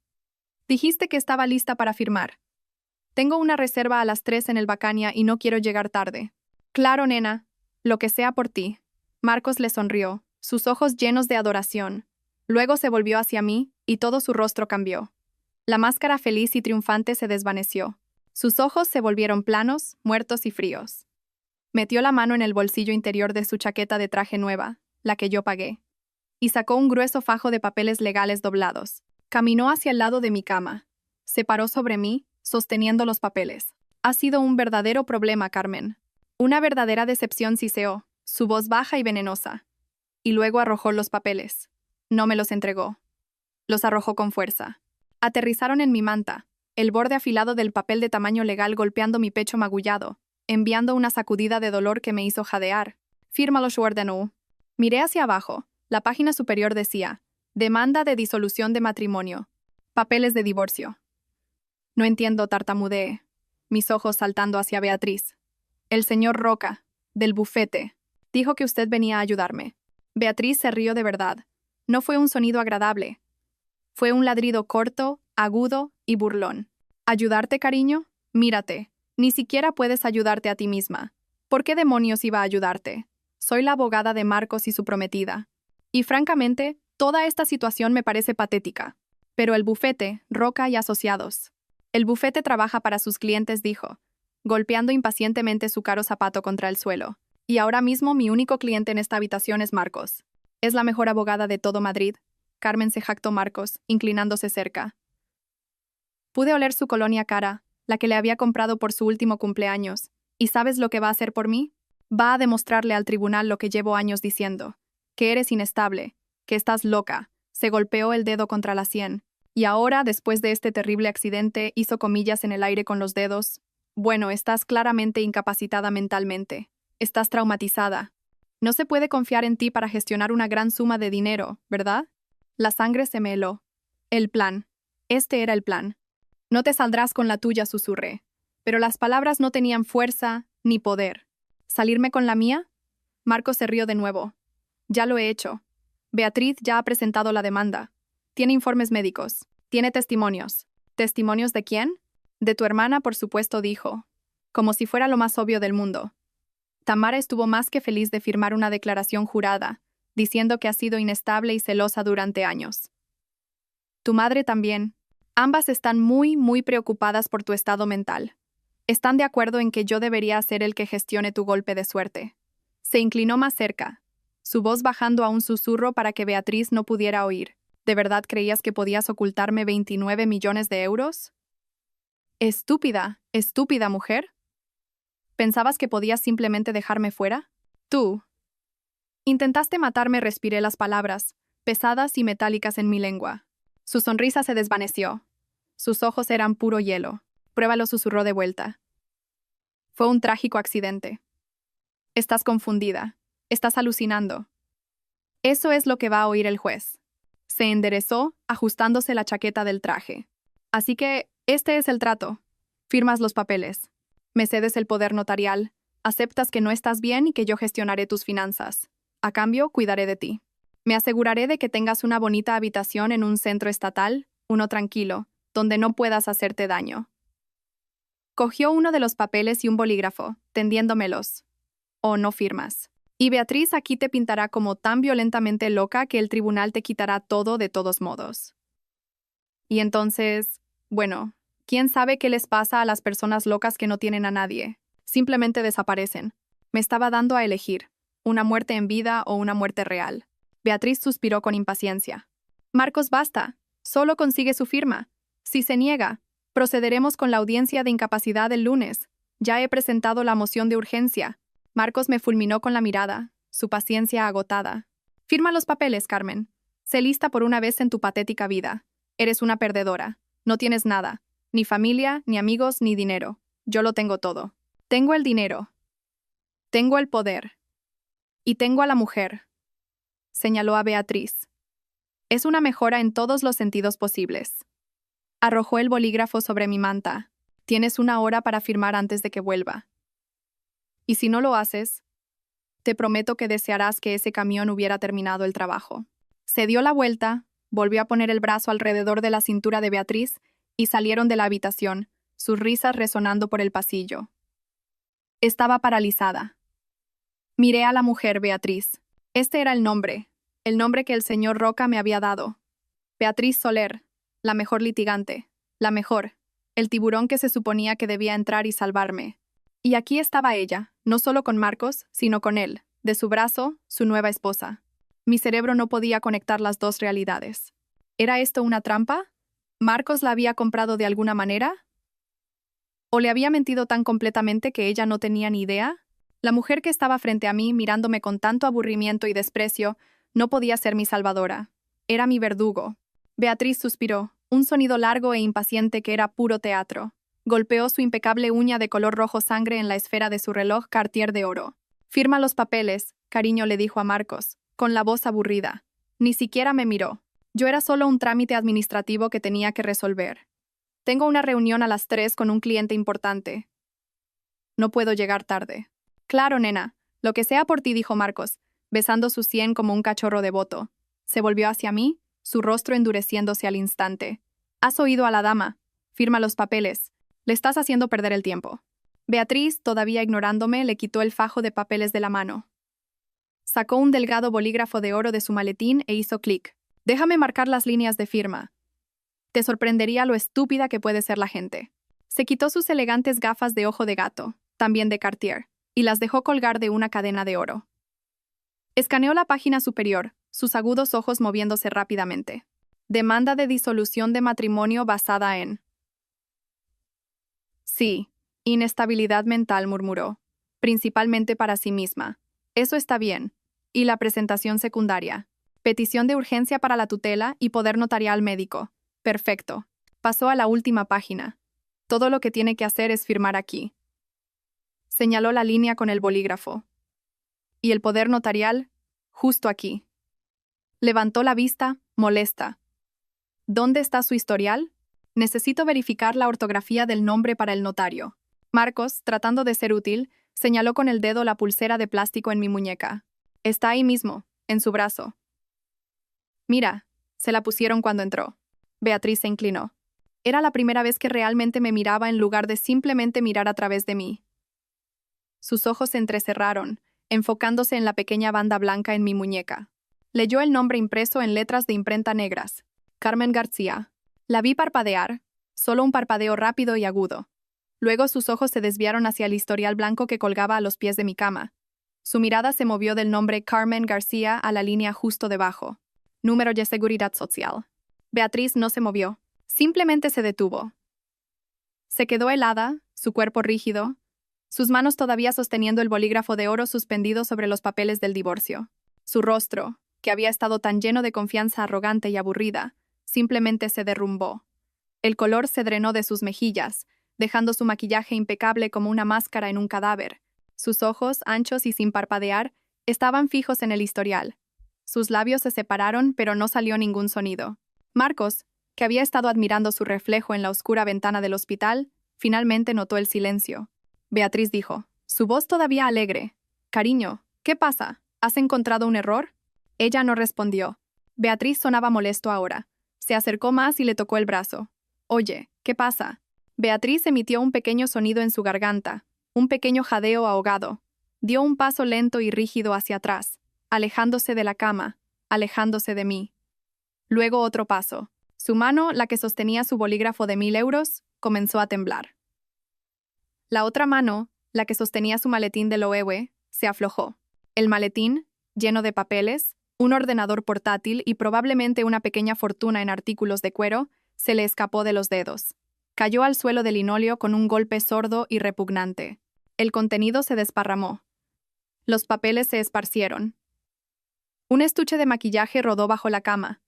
Dijiste que estaba lista para firmar. Tengo una reserva a las 3 en el Bacania y no quiero llegar tarde». «Claro, nena. Lo que sea por ti». Marcos le sonrió, sus ojos llenos de adoración. Luego se volvió hacia mí y todo su rostro cambió. La máscara feliz y triunfante se desvaneció. Sus ojos se volvieron planos, muertos y fríos. Metió la mano en el bolsillo interior de su chaqueta de traje nueva, la que yo pagué, y sacó un grueso fajo de papeles legales doblados. Caminó hacia el lado de mi cama. Se paró sobre mí, sosteniendo los papeles. «Ha sido un verdadero problema, Carmen». Una verdadera decepción, siseó, su voz baja y venenosa. Y luego arrojó los papeles. No me los entregó. Los arrojó con fuerza. Aterrizaron en mi manta, el borde afilado del papel de tamaño legal golpeando mi pecho magullado, enviando una sacudida de dolor que me hizo jadear. «Fírmalo, ordenó». Miré hacia abajo. La página superior decía: «Demanda de disolución de matrimonio. Papeles de divorcio». «No entiendo», tartamudeé, mis ojos saltando hacia Beatriz. «El señor Roca, del bufete, dijo que usted venía a ayudarme». Beatriz se rió de verdad. No fue un sonido agradable. Fue un ladrido corto, agudo y burlón. «¿Ayudarte, cariño? Mírate. Ni siquiera puedes ayudarte a ti misma. ¿Por qué demonios iba a ayudarte? Soy la abogada de Marcos y su prometida. Y francamente, toda esta situación me parece patética. Pero el bufete, Roca y Asociados. El bufete trabaja para sus clientes», dijo, golpeando impacientemente su caro zapato contra el suelo. «Y ahora mismo mi único cliente en esta habitación es Marcos. Es la mejor abogada de todo Madrid». Carmen, se jactó Marcos, inclinándose cerca. Pude oler su colonia cara, la que le había comprado por su último cumpleaños. ¿Y sabes lo que va a hacer por mí? Va a demostrarle al tribunal lo que llevo años diciendo. Que eres inestable, que estás loca. Se golpeó el dedo contra la sien. Y ahora, después de este terrible accidente, hizo comillas en el aire con los dedos. «Bueno, estás claramente incapacitada mentalmente. Estás traumatizada. No se puede confiar en ti para gestionar una gran suma de dinero, ¿verdad?» La sangre se me heló. El plan. Este era el plan. «No te saldrás con la tuya», susurré. Pero las palabras no tenían fuerza ni poder. ¿Salirme con la mía? Marcos se rió de nuevo. «Ya lo he hecho. Beatriz ya ha presentado la demanda. Tiene informes médicos. Tiene testimonios. ¿Testimonios de quién? De tu hermana, por supuesto, dijo. Como si fuera lo más obvio del mundo. Tamara estuvo más que feliz de firmar una declaración jurada, diciendo que ha sido inestable y celosa durante años. Tu madre también. Ambas están muy preocupadas por tu estado mental. Están de acuerdo en que yo debería ser el que gestione tu golpe de suerte. Se inclinó más cerca, su voz bajando a un susurro para que Beatriz no pudiera oír. ¿De verdad creías que podías ocultarme 29 millones de euros? Estúpida, estúpida mujer. ¿Pensabas que podías simplemente dejarme fuera? Tú. Intentaste matarme, respiré las palabras, pesadas y metálicas en mi lengua. Su sonrisa se desvaneció. Sus ojos eran puro hielo. Pruébalo, susurró de vuelta. Fue un trágico accidente. Estás confundida. Estás alucinando. Eso es lo que va a oír el juez. Se enderezó, ajustándose la chaqueta del traje. Así que, este es el trato. Firmas los papeles. Me cedes el poder notarial. Aceptas que no estás bien y que yo gestionaré tus finanzas. A cambio, cuidaré de ti. Me aseguraré de que tengas una bonita habitación en un centro estatal, uno tranquilo, donde no puedas hacerte daño. Cogió uno de los papeles y un bolígrafo, tendiéndomelos. O no firmas. Y Beatriz aquí te pintará como tan violentamente loca que el tribunal te quitará todo de todos modos. Y entonces, bueno, ¿quién sabe qué les pasa a las personas locas que no tienen a nadie? Simplemente desaparecen. Me estaba dando a elegir, una muerte en vida o una muerte real. Beatriz suspiró con impaciencia. Marcos, basta. Solo consigue su firma. Si se niega, procederemos con la audiencia de incapacidad el lunes. Ya he presentado la moción de urgencia. Marcos me fulminó con la mirada, su paciencia agotada. Firma los papeles, Carmen. Sé lista por una vez en tu patética vida. Eres una perdedora. No tienes nada. Ni familia, ni amigos, ni dinero. Yo lo tengo todo. Tengo el dinero. Tengo el poder. Y tengo a la mujer. Señaló a Beatriz. Es una mejora en todos los sentidos posibles. Arrojó el bolígrafo sobre mi manta. Tienes 1 hora para firmar antes de que vuelva. Y si no lo haces, te prometo que desearás que ese camión hubiera terminado el trabajo. Se dio la vuelta, volvió a poner el brazo alrededor de la cintura de Beatriz y salieron de la habitación, sus risas resonando por el pasillo. Estaba paralizada. Miré a la mujer, Beatriz. Este era el nombre que el señor Roca me había dado. Beatriz Soler, la mejor litigante, la mejor, el tiburón que se suponía que debía entrar y salvarme. Y aquí estaba ella, no solo con Marcos, sino con él, de su brazo, su nueva esposa. Mi cerebro no podía conectar las dos realidades. ¿Era esto una trampa? ¿Marcos la había comprado de alguna manera? ¿O le había mentido tan completamente que ella no tenía ni idea? La mujer que estaba frente a mí, mirándome con tanto aburrimiento y desprecio, no podía ser mi salvadora. Era mi verdugo. Beatriz suspiró, un sonido largo e impaciente que era puro teatro. Golpeó su impecable uña de color rojo sangre en la esfera de su reloj Cartier de oro. Firma los papeles, cariño, le dijo a Marcos, con la voz aburrida. Ni siquiera me miró. Yo era solo un trámite administrativo que tenía que resolver. Tengo una reunión a las 3 con un cliente importante. No puedo llegar tarde. Claro, nena, lo que sea por ti, dijo Marcos, besando su sien como un cachorro devoto. Se volvió hacia mí, su rostro endureciéndose al instante. Has oído a la dama. Firma los papeles. Le estás haciendo perder el tiempo. Beatriz, todavía ignorándome, le quitó el fajo de papeles de la mano. Sacó un delgado bolígrafo de oro de su maletín e hizo clic. Déjame marcar las líneas de firma. Te sorprendería lo estúpida que puede ser la gente. Se quitó sus elegantes gafas de ojo de gato, también de Cartier, y las dejó colgar de una cadena de oro. Escaneó la página superior, sus agudos ojos moviéndose rápidamente. Demanda de disolución de matrimonio basada en... Sí, inestabilidad mental, murmuró, principalmente para sí misma. Eso está bien. Y la presentación secundaria. Petición de urgencia para la tutela y poder notarial médico. Perfecto. Pasó a la última página. Todo lo que tiene que hacer es firmar aquí. Señaló la línea con el bolígrafo. Y el poder notarial, justo aquí. Levantó la vista, molesta. ¿Dónde está su historial? Necesito verificar la ortografía del nombre para el notario. Marcos, tratando de ser útil, señaló con el dedo la pulsera de plástico en mi muñeca. Está ahí mismo, en su brazo. Mira, Se la pusieron cuando entró. Beatriz se inclinó. Era la primera vez que realmente me miraba en lugar de simplemente mirar a través de mí. Sus ojos se entrecerraron, enfocándose en la pequeña banda blanca en mi muñeca. Leyó el nombre impreso en letras de imprenta negras. Carmen García. La vi parpadear, solo un parpadeo rápido y agudo. Luego sus ojos se desviaron hacia el historial blanco que colgaba a los pies de mi cama. Su mirada se movió del nombre Carmen García a la línea justo debajo. Número de seguridad social. Beatriz no se movió. Simplemente se detuvo. Se quedó helada, su cuerpo rígido, sus manos todavía sosteniendo el bolígrafo de oro suspendido sobre los papeles del divorcio. Su rostro, que había estado tan lleno de confianza arrogante y aburrida, simplemente se derrumbó. El color se drenó de sus mejillas, dejando su maquillaje impecable como una máscara en un cadáver. Sus ojos, anchos y sin parpadear, estaban fijos en el historial. Sus labios se separaron, pero no salió ningún sonido. Marcos, que había estado admirando su reflejo en la oscura ventana del hospital, finalmente notó el silencio. Beatriz dijo, su voz todavía alegre. Cariño, ¿qué pasa? ¿Has encontrado un error? Ella no respondió. Beatriz sonaba molesto ahora. Se acercó más y le tocó el brazo. Oye, ¿qué pasa? Beatriz emitió un pequeño sonido en su garganta, un pequeño jadeo ahogado. Dio un paso lento y rígido hacia atrás, alejándose de la cama, alejándose de mí. Luego otro paso. Su mano, la que sostenía su bolígrafo de 1000 euros, comenzó a temblar. La otra mano, la que sostenía su maletín de Loewe, se aflojó. El maletín, lleno de papeles, un ordenador portátil y probablemente una pequeña fortuna en artículos de cuero, se le escapó de los dedos. Cayó al suelo de linóleo con un golpe sordo y repugnante. El contenido se desparramó. Los papeles se esparcieron. Un estuche de maquillaje rodó bajo la cama.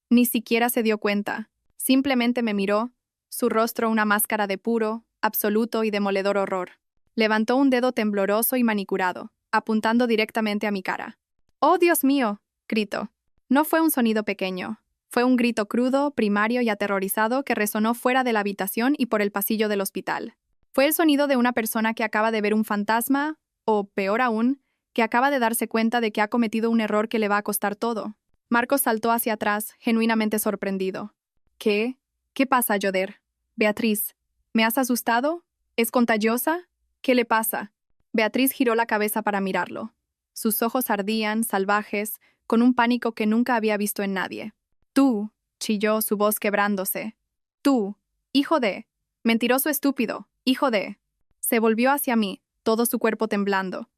Ni siquiera se dio cuenta. Simplemente me miró, su rostro una máscara de puro, absoluto y demoledor horror. Levantó un dedo tembloroso y manicurado, apuntando directamente a mi cara. ¡Oh, Dios mío!, gritó. No fue un sonido pequeño. Fue un grito crudo, primario y aterrorizado que resonó fuera de la habitación y por el pasillo del hospital. Fue el sonido de una persona que acaba de ver un fantasma, o, peor aún, que acaba de darse cuenta de que ha cometido un error que le va a costar todo. Marcos saltó hacia atrás, genuinamente sorprendido. ¿Qué? ¿Qué pasa, Joder? Beatriz, ¿me has asustado? ¿Es contagiosa? ¿Qué le pasa? Beatriz giró la cabeza para mirarlo. Sus ojos ardían, salvajes, con un pánico que nunca había visto en nadie. Tú, chilló, su voz quebrándose. Tú, hijo de... Mentiroso estúpido, hijo de... Se volvió hacia mí, todo su cuerpo temblando.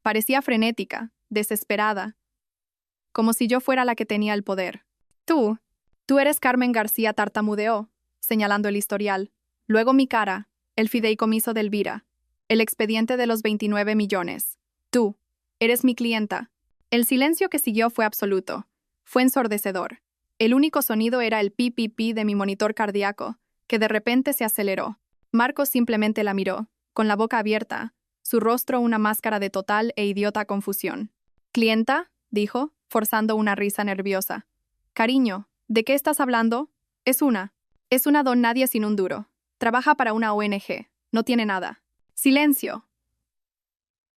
Parecía frenética, desesperada, como si yo fuera la que tenía el poder. Tú eres Carmen García, tartamudeó, señalando el historial. Luego mi cara, el fideicomiso de Elvira, el expediente de los 29 millones. Tú eres mi clienta. El silencio que siguió fue absoluto. Fue ensordecedor. El único sonido era el pi-pi-pi de mi monitor cardíaco, que de repente se aceleró. Marcos simplemente la miró, con la boca abierta, su rostro una máscara de total e idiota confusión. ¿Clienta?, dijo, forzando una risa nerviosa. Cariño, ¿de qué estás hablando? Es una don nadie sin un duro. Trabaja para una ONG. No tiene nada. ¡Silencio!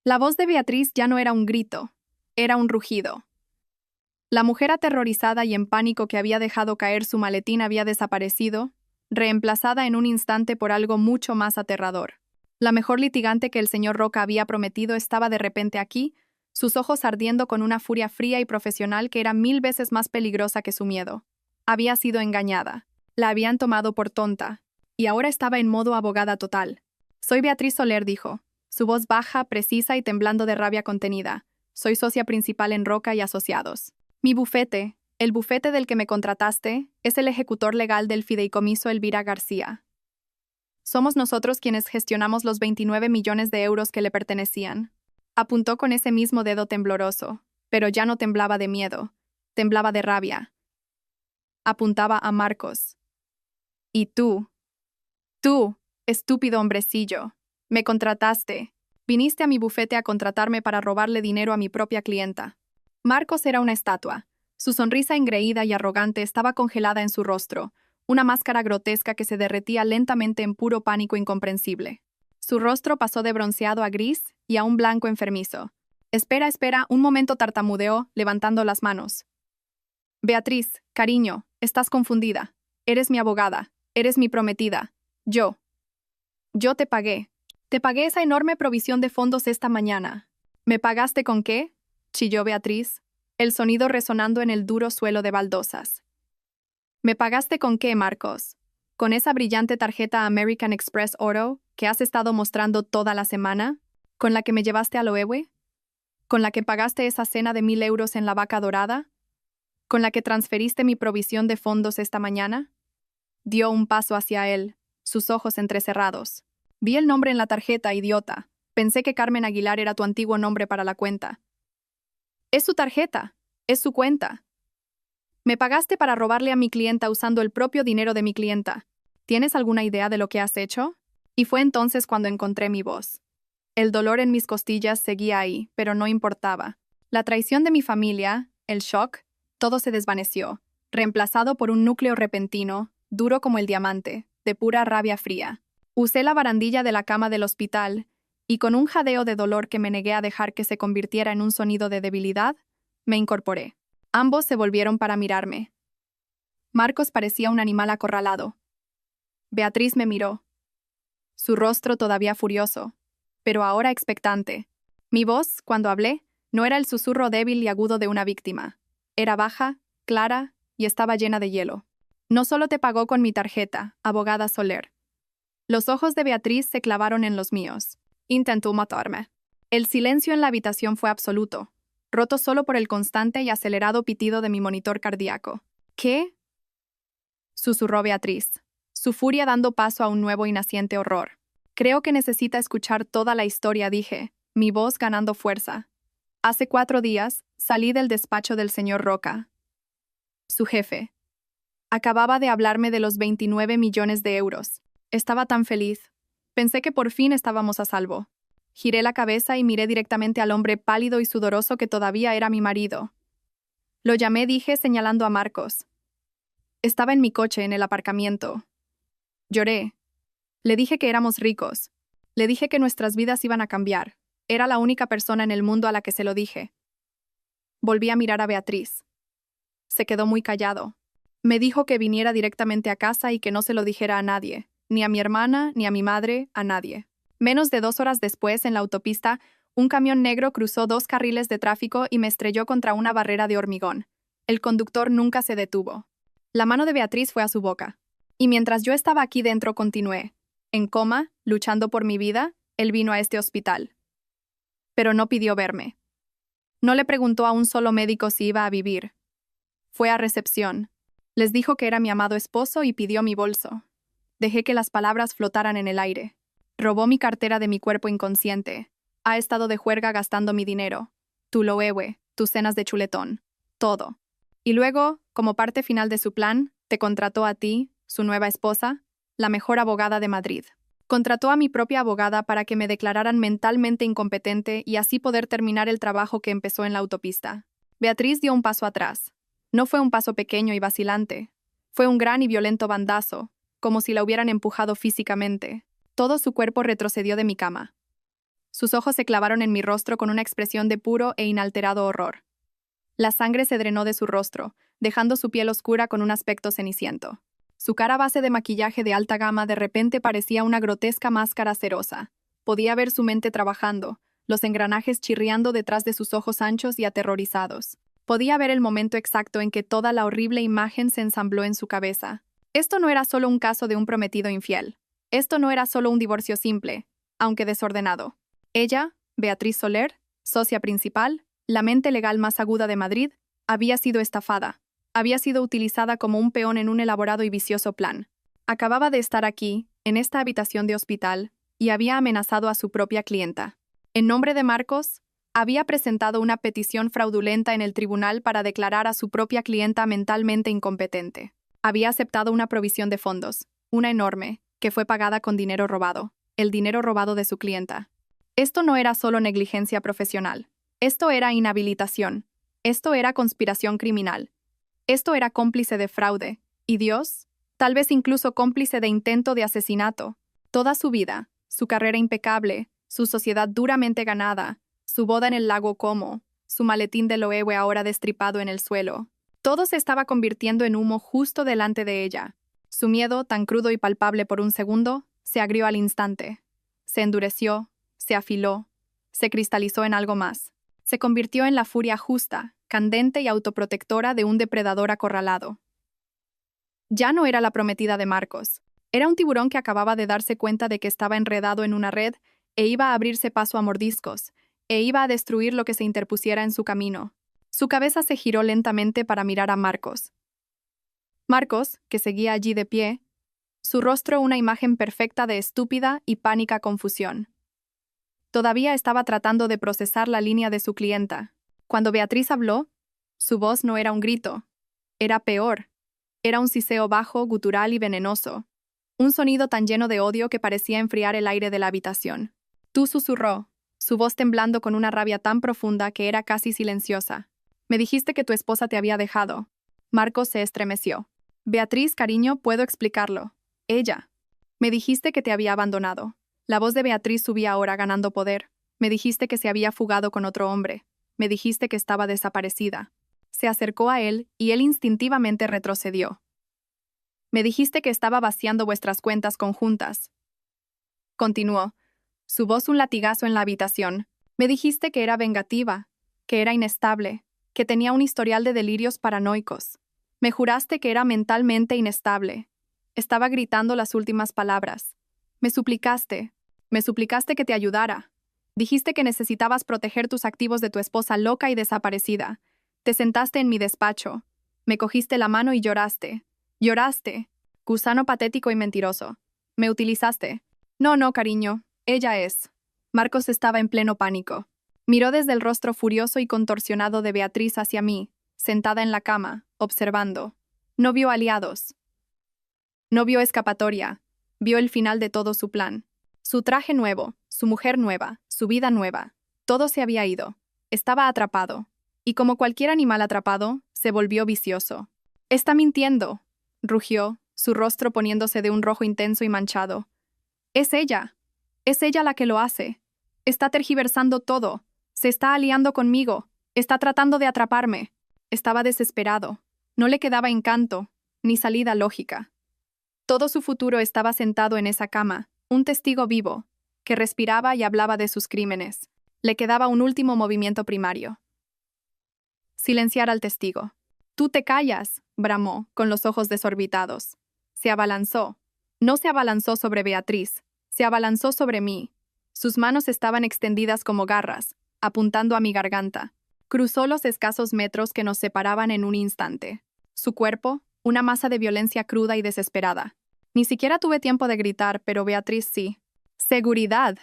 La voz de Beatriz ya no era un grito, era un rugido. La mujer aterrorizada y en pánico que había dejado caer su maletín había desaparecido, reemplazada en un instante por algo mucho más aterrador. La mejor litigante que el señor Roca había prometido estaba de repente aquí, sus ojos ardiendo con una furia fría y profesional que era 1000 veces más peligrosa que su miedo. Había sido engañada. La habían tomado por tonta. Y ahora estaba en modo abogada total. Soy Beatriz Soler, dijo, su voz baja, precisa y temblando de rabia contenida. Soy socia principal en Roca y Asociados. Mi bufete, el bufete del que me contrataste, es el ejecutor legal del fideicomiso Elvira García. Somos nosotros quienes gestionamos los 29 millones de euros que le pertenecían. Apuntó con ese mismo dedo tembloroso, pero ya no temblaba de miedo, temblaba de rabia. Apuntaba a Marcos. Y tú, estúpido hombrecillo, me contrataste. Viniste a mi bufete a contratarme para robarle dinero a mi propia clienta. Marcos era una estatua. Su sonrisa engreída y arrogante estaba congelada en su rostro, una máscara grotesca que se derretía lentamente en puro pánico incomprensible. Su rostro pasó de bronceado a gris y a un blanco enfermizo. Espera, un momento, tartamudeó, levantando las manos. Beatriz, cariño, estás confundida. Eres mi abogada, eres mi prometida. Yo te pagué. Te pagué esa enorme provisión de fondos esta mañana. ¿Me pagaste con qué?, chilló Beatriz, el sonido resonando en el duro suelo de baldosas. ¿Me pagaste con qué, Marcos? ¿Con esa brillante tarjeta American Express Oro que has estado mostrando toda la semana? ¿Con la que me llevaste a Loewe? ¿Con la que pagaste esa cena de 1.000 euros en la Vaca Dorada? ¿Con la que transferiste mi provisión de fondos esta mañana? Dio un paso hacia él, sus ojos entrecerrados. Vi el nombre en la tarjeta, idiota. Pensé que Carmen Aguilar era tu antiguo nombre para la cuenta. Es su tarjeta, es su cuenta. Me pagaste para robarle a mi clienta usando el propio dinero de mi clienta. ¿Tienes alguna idea de lo que has hecho? Y fue entonces cuando encontré mi voz. El dolor en mis costillas seguía ahí, pero no importaba. La traición de mi familia, el shock, todo se desvaneció, reemplazado por un núcleo repentino, duro como el diamante, de pura rabia fría. Usé la barandilla de la cama del hospital, y con un jadeo de dolor que me negué a dejar que se convirtiera en un sonido de debilidad, me incorporé. Ambos se volvieron para mirarme. Marcos parecía un animal acorralado. Beatriz me miró. Su rostro todavía furioso, pero ahora expectante. Mi voz, cuando hablé, no era el susurro débil y agudo de una víctima. Era baja, clara y estaba llena de hielo. No solo te pagó con mi tarjeta, abogada Soler. Los ojos de Beatriz se clavaron en los míos. Intentó matarme. El silencio en la habitación fue absoluto, roto solo por el constante y acelerado pitido de mi monitor cardíaco. ¿Qué?, susurró Beatriz, su furia dando paso a un nuevo y naciente horror. Creo que necesita escuchar toda la historia, dije, mi voz ganando fuerza. Hace 4 días, salí del despacho del señor Roca, su jefe. Acababa de hablarme de los 29 millones de euros. Estaba tan feliz. Pensé que por fin estábamos a salvo. Giré la cabeza y miré directamente al hombre pálido y sudoroso que todavía era mi marido. Lo llamé, dije, señalando a Marcos. Estaba en mi coche, en el aparcamiento. Lloré. Le dije que éramos ricos. Le dije que nuestras vidas iban a cambiar. Era la única persona en el mundo a la que se lo dije. Volví a mirar a Beatriz. Se quedó muy callado. Me dijo que viniera directamente a casa y que no se lo dijera a nadie, ni a mi hermana, ni a mi madre, a nadie. Menos de 2 horas después, en la autopista, un camión negro cruzó 2 carriles de tráfico y me estrelló contra una barrera de hormigón. El conductor nunca se detuvo. La mano de Beatriz fue a su boca. Y mientras yo estaba aquí dentro, continué. En coma, luchando por mi vida, él vino a este hospital. Pero no pidió verme. No le preguntó a un solo médico si iba a vivir. Fue a recepción. Les dijo que era mi amado esposo y pidió mi bolso. Dejé que las palabras flotaran en el aire. Robó mi cartera de mi cuerpo inconsciente. Ha estado de juerga gastando mi dinero. Tu loewe, tus cenas de chuletón. Todo. Y luego, como parte final de su plan, te contrató a ti, su nueva esposa, la mejor abogada de Madrid. Contrató a mi propia abogada para que me declararan mentalmente incompetente y así poder terminar el trabajo que empezó en la autopista. Beatriz dio un paso atrás. No fue un paso pequeño y vacilante. Fue un gran y violento bandazo, como si la hubieran empujado físicamente. Todo su cuerpo retrocedió de mi cama. Sus ojos se clavaron en mi rostro con una expresión de puro e inalterado horror. La sangre se drenó de su rostro, dejando su piel oscura con un aspecto ceniciento. Su cara a base de maquillaje de alta gama de repente parecía una grotesca máscara cerosa. Podía ver su mente trabajando, los engranajes chirriando detrás de sus ojos anchos y aterrorizados. Podía ver el momento exacto en que toda la horrible imagen se ensambló en su cabeza. Esto no era solo un caso de un prometido infiel. Esto no era solo un divorcio simple, aunque desordenado. Ella, Beatriz Soler, socia principal, la mente legal más aguda de Madrid, había sido estafada. Había sido utilizada como un peón en un elaborado y vicioso plan. Acababa de estar aquí, en esta habitación de hospital, y había amenazado a su propia clienta. En nombre de Marcos, había presentado una petición fraudulenta en el tribunal para declarar a su propia clienta mentalmente incompetente. Había aceptado una provisión de fondos, una enorme, que fue pagada con dinero robado, el dinero robado de su clienta. Esto no era solo negligencia profesional. Esto era inhabilitación. Esto era conspiración criminal. Esto era cómplice de fraude. ¿Y Dios? Tal vez incluso cómplice de intento de asesinato. Toda su vida, su carrera impecable, su sociedad duramente ganada, su boda en el lago Como, su maletín de Loewe ahora destripado en el suelo. Todo se estaba convirtiendo en humo justo delante de ella. Su miedo, tan crudo y palpable por un segundo, se agrió al instante. Se endureció, se afiló, se cristalizó en algo más. Se convirtió en la furia justa, candente y autoprotectora de un depredador acorralado. Ya no era la prometida de Marcos. Era un tiburón que acababa de darse cuenta de que estaba enredado en una red e iba a abrirse paso a mordiscos, e iba a destruir lo que se interpusiera en su camino. Su cabeza se giró lentamente para mirar a Marcos. Marcos, que seguía allí de pie, su rostro una imagen perfecta de estúpida y pánica confusión. Todavía estaba tratando de procesar la línea de su clienta. Cuando Beatriz habló, su voz no era un grito. Era peor. Era un siseo bajo, gutural y venenoso. Un sonido tan lleno de odio que parecía enfriar el aire de la habitación. Tú, susurró, su voz temblando con una rabia tan profunda que era casi silenciosa. Me dijiste que tu esposa te había dejado. Marcos se estremeció. Beatriz, cariño, puedo explicarlo. Ella. Me dijiste que te había abandonado. La voz de Beatriz subía ahora ganando poder. Me dijiste que se había fugado con otro hombre. Me dijiste que estaba desaparecida. Se acercó a él y él instintivamente retrocedió. Me dijiste que estaba vaciando vuestras cuentas conjuntas. Continuó, su voz un latigazo en la habitación. Me dijiste que era vengativa, que era inestable, que tenía un historial de delirios paranoicos. Me juraste que era mentalmente inestable. Estaba gritando las últimas palabras. Me suplicaste que te ayudara. Dijiste que necesitabas proteger tus activos de tu esposa loca y desaparecida. Te sentaste en mi despacho. Me cogiste la mano y lloraste. Lloraste. Gusano patético y mentiroso. Me utilizaste. No, cariño. Ella es. Marcos estaba en pleno pánico. Miró desde el rostro furioso y contorsionado de Beatriz hacia mí, sentada en la cama, observando. No vio aliados. No vio escapatoria. Vio el final de todo su plan. Su traje nuevo, su mujer nueva, su vida nueva. Todo se había ido. Estaba atrapado. Y como cualquier animal atrapado, se volvió vicioso. «Está mintiendo», rugió, su rostro poniéndose de un rojo intenso y manchado. «Es ella. Es ella la que lo hace. Está tergiversando todo. Se está aliando conmigo. Está tratando de atraparme». Estaba desesperado. No le quedaba encanto, ni salida lógica. Todo su futuro estaba sentado en esa cama, un testigo vivo, que respiraba y hablaba de sus crímenes. Le quedaba un último movimiento primario. Silenciar al testigo. «Tú te callas», bramó, con los ojos desorbitados. Se abalanzó. No se abalanzó sobre Beatriz, se abalanzó sobre mí. Sus manos estaban extendidas como garras, apuntando a mi garganta. Cruzó los escasos metros que nos separaban en un instante. Su cuerpo, una masa de violencia cruda y desesperada. Ni siquiera tuve tiempo de gritar, pero Beatriz sí. «¡Seguridad!»,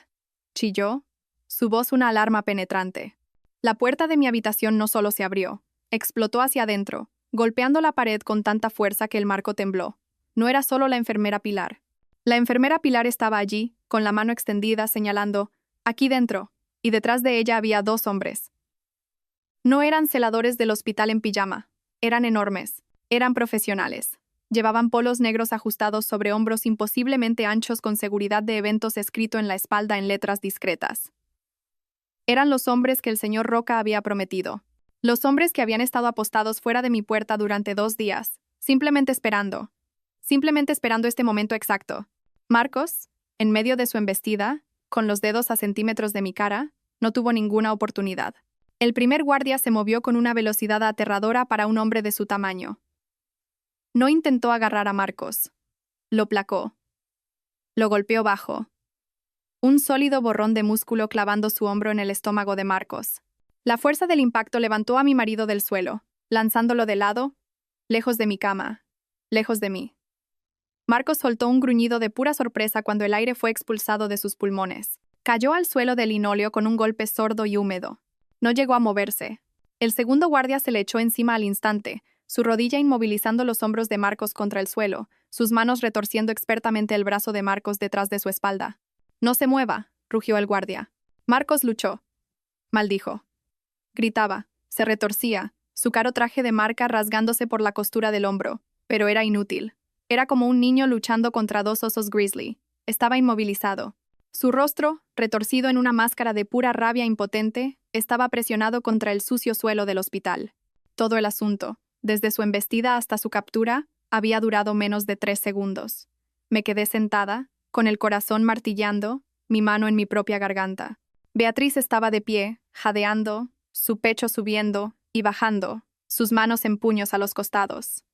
chilló, su voz una alarma penetrante. La puerta de mi habitación no solo se abrió, explotó hacia adentro, golpeando la pared con tanta fuerza que el marco tembló. No era solo la enfermera Pilar. La enfermera Pilar estaba allí, con la mano extendida, señalando, «Aquí dentro», y detrás de ella había 2 hombres. No eran celadores del hospital en pijama. Eran enormes. Eran profesionales. Llevaban polos negros ajustados sobre hombros imposiblemente anchos con seguridad de eventos escrito en la espalda en letras discretas. Eran los hombres que el señor Roca había prometido. Los hombres que habían estado apostados fuera de mi puerta durante 2 días, simplemente esperando este momento exacto. Marcos, en medio de su embestida, con los dedos a centímetros de mi cara, no tuvo ninguna oportunidad. El primer guardia se movió con una velocidad aterradora para un hombre de su tamaño. No intentó agarrar a Marcos. Lo placó. Lo golpeó bajo. Un sólido borrón de músculo clavando su hombro en el estómago de Marcos. La fuerza del impacto levantó a mi marido del suelo, lanzándolo de lado, lejos de mi cama, lejos de mí. Marcos soltó un gruñido de pura sorpresa cuando el aire fue expulsado de sus pulmones. Cayó al suelo de linóleo con un golpe sordo y húmedo. No llegó a moverse. El segundo guardia se le echó encima al instante, su rodilla inmovilizando los hombros de Marcos contra el suelo, sus manos retorciendo expertamente el brazo de Marcos detrás de su espalda. «No se mueva», rugió el guardia. Marcos luchó. Maldijo. Gritaba, se retorcía, su caro traje de marca rasgándose por la costura del hombro, pero era inútil. Era como un niño luchando contra 2 osos grizzly. Estaba inmovilizado. Su rostro, retorcido en una máscara de pura rabia impotente, estaba presionado contra el sucio suelo del hospital. Todo el asunto, Desde su embestida hasta su captura, había durado menos de 3 segundos. Me quedé sentada, con el corazón martillando, mi mano en mi propia garganta. Beatriz estaba de pie, jadeando, su pecho subiendo y bajando, sus manos en puños a los costados.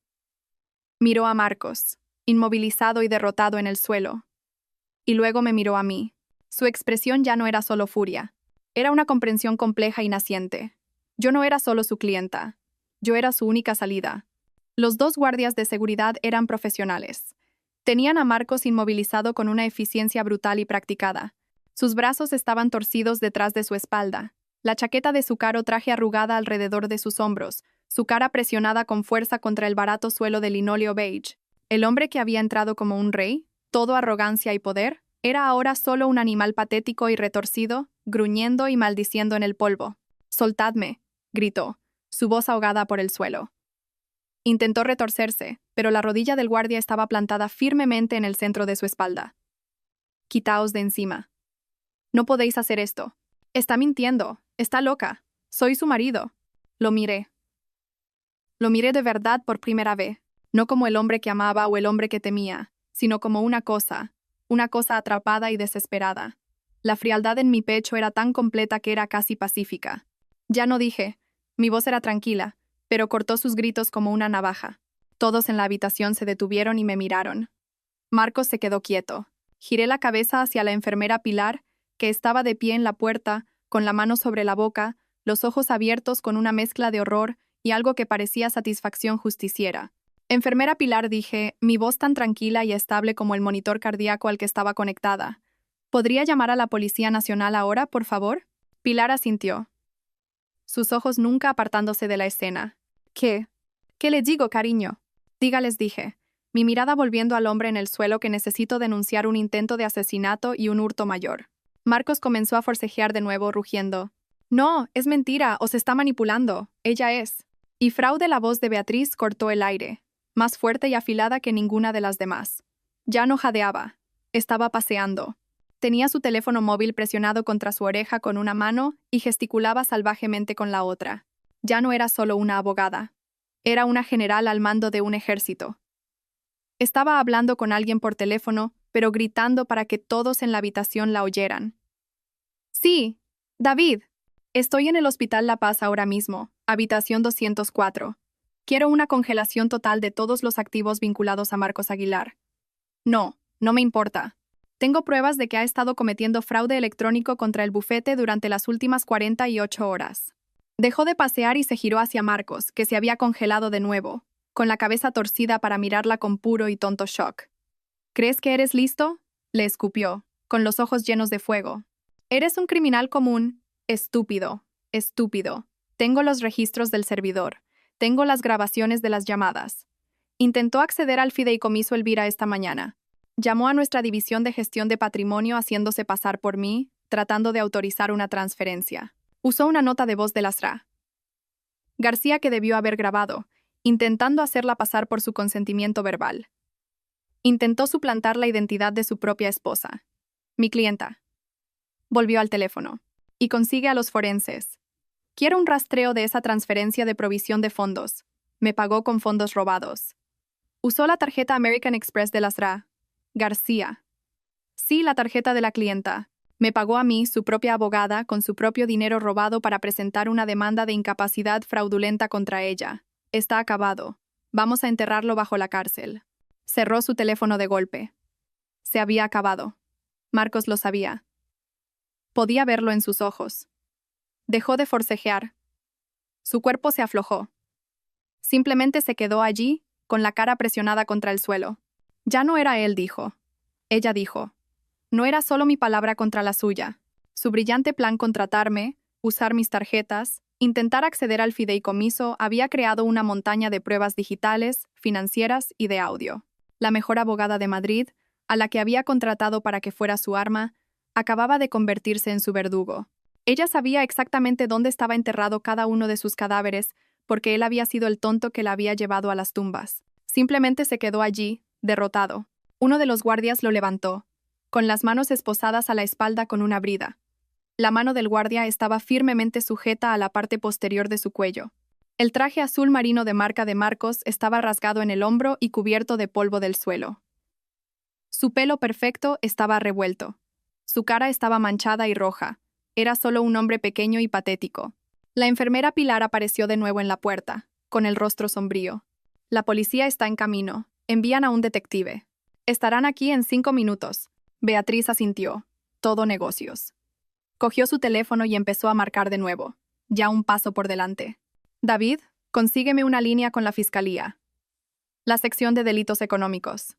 Miró a Marcos, inmovilizado y derrotado en el suelo. Y luego me miró a mí. Su expresión ya no era solo furia. Era una comprensión compleja y naciente. Yo no era solo su clienta. Yo era su única salida. Los dos guardias de seguridad eran profesionales. Tenían a Marcos inmovilizado con una eficiencia brutal y practicada. Sus brazos estaban torcidos detrás de su espalda. La chaqueta de su caro traje arrugada alrededor de sus hombros, su cara presionada con fuerza contra el barato suelo de linóleo beige. El hombre que había entrado como un rey, todo arrogancia y poder, era ahora solo un animal patético y retorcido, gruñendo y maldiciendo en el polvo. «Soltadme», gritó, su voz ahogada por el suelo. Intentó retorcerse, pero la rodilla del guardia estaba plantada firmemente en el centro de su espalda. «Quitaos de encima. No podéis hacer esto. Está mintiendo. Está loca. Soy su marido». Lo miré. Lo miré de verdad por primera vez, no como el hombre que amaba o el hombre que temía, sino como una cosa atrapada y desesperada. La frialdad en mi pecho era tan completa que era casi pacífica. Ya no dije. Mi voz era tranquila, pero cortó sus gritos como una navaja. Todos en la habitación se detuvieron y me miraron. Marcos se quedó quieto. Giré la cabeza hacia la enfermera Pilar, que estaba de pie en la puerta, con la mano sobre la boca, los ojos abiertos con una mezcla de horror y algo que parecía satisfacción justiciera. «Enfermera Pilar», dije, mi voz tan tranquila y estable como el monitor cardíaco al que estaba conectada. «¿Podría llamar a la Policía Nacional ahora, por favor?» Pilar asintió, sus ojos nunca apartándose de la escena. «¿Qué? ¿Qué les digo, cariño?» «Dígales», dije, mi mirada volviendo al hombre en el suelo, que necesito denunciar un intento de asesinato y un hurto mayor. Marcos comenzó a forcejear de nuevo, rugiendo. «No, es mentira, os está manipulando. Ella es». Y fraude, la voz de Beatriz cortó el aire, más fuerte y afilada que ninguna de las demás. Ya no jadeaba. Estaba paseando. Tenía su teléfono móvil presionado contra su oreja con una mano y gesticulaba salvajemente con la otra. Ya no era solo una abogada. Era una general al mando de un ejército. Estaba hablando con alguien por teléfono, pero gritando para que todos en la habitación la oyeran. «Sí, David. Estoy en el Hospital La Paz ahora mismo, habitación 204. Quiero una congelación total de todos los activos vinculados a Marcos Aguilar. No, no me importa. Tengo pruebas de que ha estado cometiendo fraude electrónico contra el bufete durante las últimas 48 horas. Dejó de pasear y se giró hacia Marcos, que se había congelado de nuevo, con la cabeza torcida para mirarla con puro y tonto shock. «¿Crees que eres listo?», le escupió, con los ojos llenos de fuego. «Eres un criminal común. Estúpido, estúpido. Tengo los registros del servidor. Tengo las grabaciones de las llamadas. Intentó acceder al fideicomiso Elvira esta mañana. Llamó a nuestra división de gestión de patrimonio haciéndose pasar por mí, tratando de autorizar una transferencia. Usó una nota de voz de la SRA. García, que debió haber grabado, intentando hacerla pasar por su consentimiento verbal. Intentó suplantar la identidad de su propia esposa. Mi clienta. Volvió al teléfono. Y consigue a los forenses. Quiero un rastreo de esa transferencia de provisión de fondos. Me pagó con fondos robados. Usó la tarjeta American Express de la SRA. García. Sí, la tarjeta de la clienta. Me pagó a mí, su propia abogada, con su propio dinero robado para presentar una demanda de incapacidad fraudulenta contra ella. Está acabado. Vamos a enterrarlo bajo la cárcel. Cerró su teléfono de golpe. Se había acabado. Marcos lo sabía. Podía verlo en sus ojos. Dejó de forcejear. Su cuerpo se aflojó. Simplemente se quedó allí, con la cara presionada contra el suelo. Ya no era él, dijo. Ella dijo. No era solo mi palabra contra la suya. Su brillante plan: contratarme, usar mis tarjetas, intentar acceder al fideicomiso, había creado una montaña de pruebas digitales, financieras y de audio. La mejor abogada de Madrid, a la que había contratado para que fuera su arma, acababa de convertirse en su verdugo. Ella sabía exactamente dónde estaba enterrado cada uno de sus cadáveres, porque él había sido el tonto que la había llevado a las tumbas. Simplemente se quedó allí, derrotado. Uno de los guardias lo levantó, con las manos esposadas a la espalda con una brida. La mano del guardia estaba firmemente sujeta a la parte posterior de su cuello. El traje azul marino de marca de Marcos estaba rasgado en el hombro y cubierto de polvo del suelo. Su pelo perfecto estaba revuelto. Su cara estaba manchada y roja. Era solo un hombre pequeño y patético. La enfermera Pilar apareció de nuevo en la puerta, con el rostro sombrío. La policía está en camino. Envían a un detective. Estarán aquí en 5 minutos. Beatriz asintió. Todo negocios. Cogió su teléfono y empezó a marcar de nuevo. Ya un paso por delante. David, consígueme una línea con la fiscalía. La sección de delitos económicos.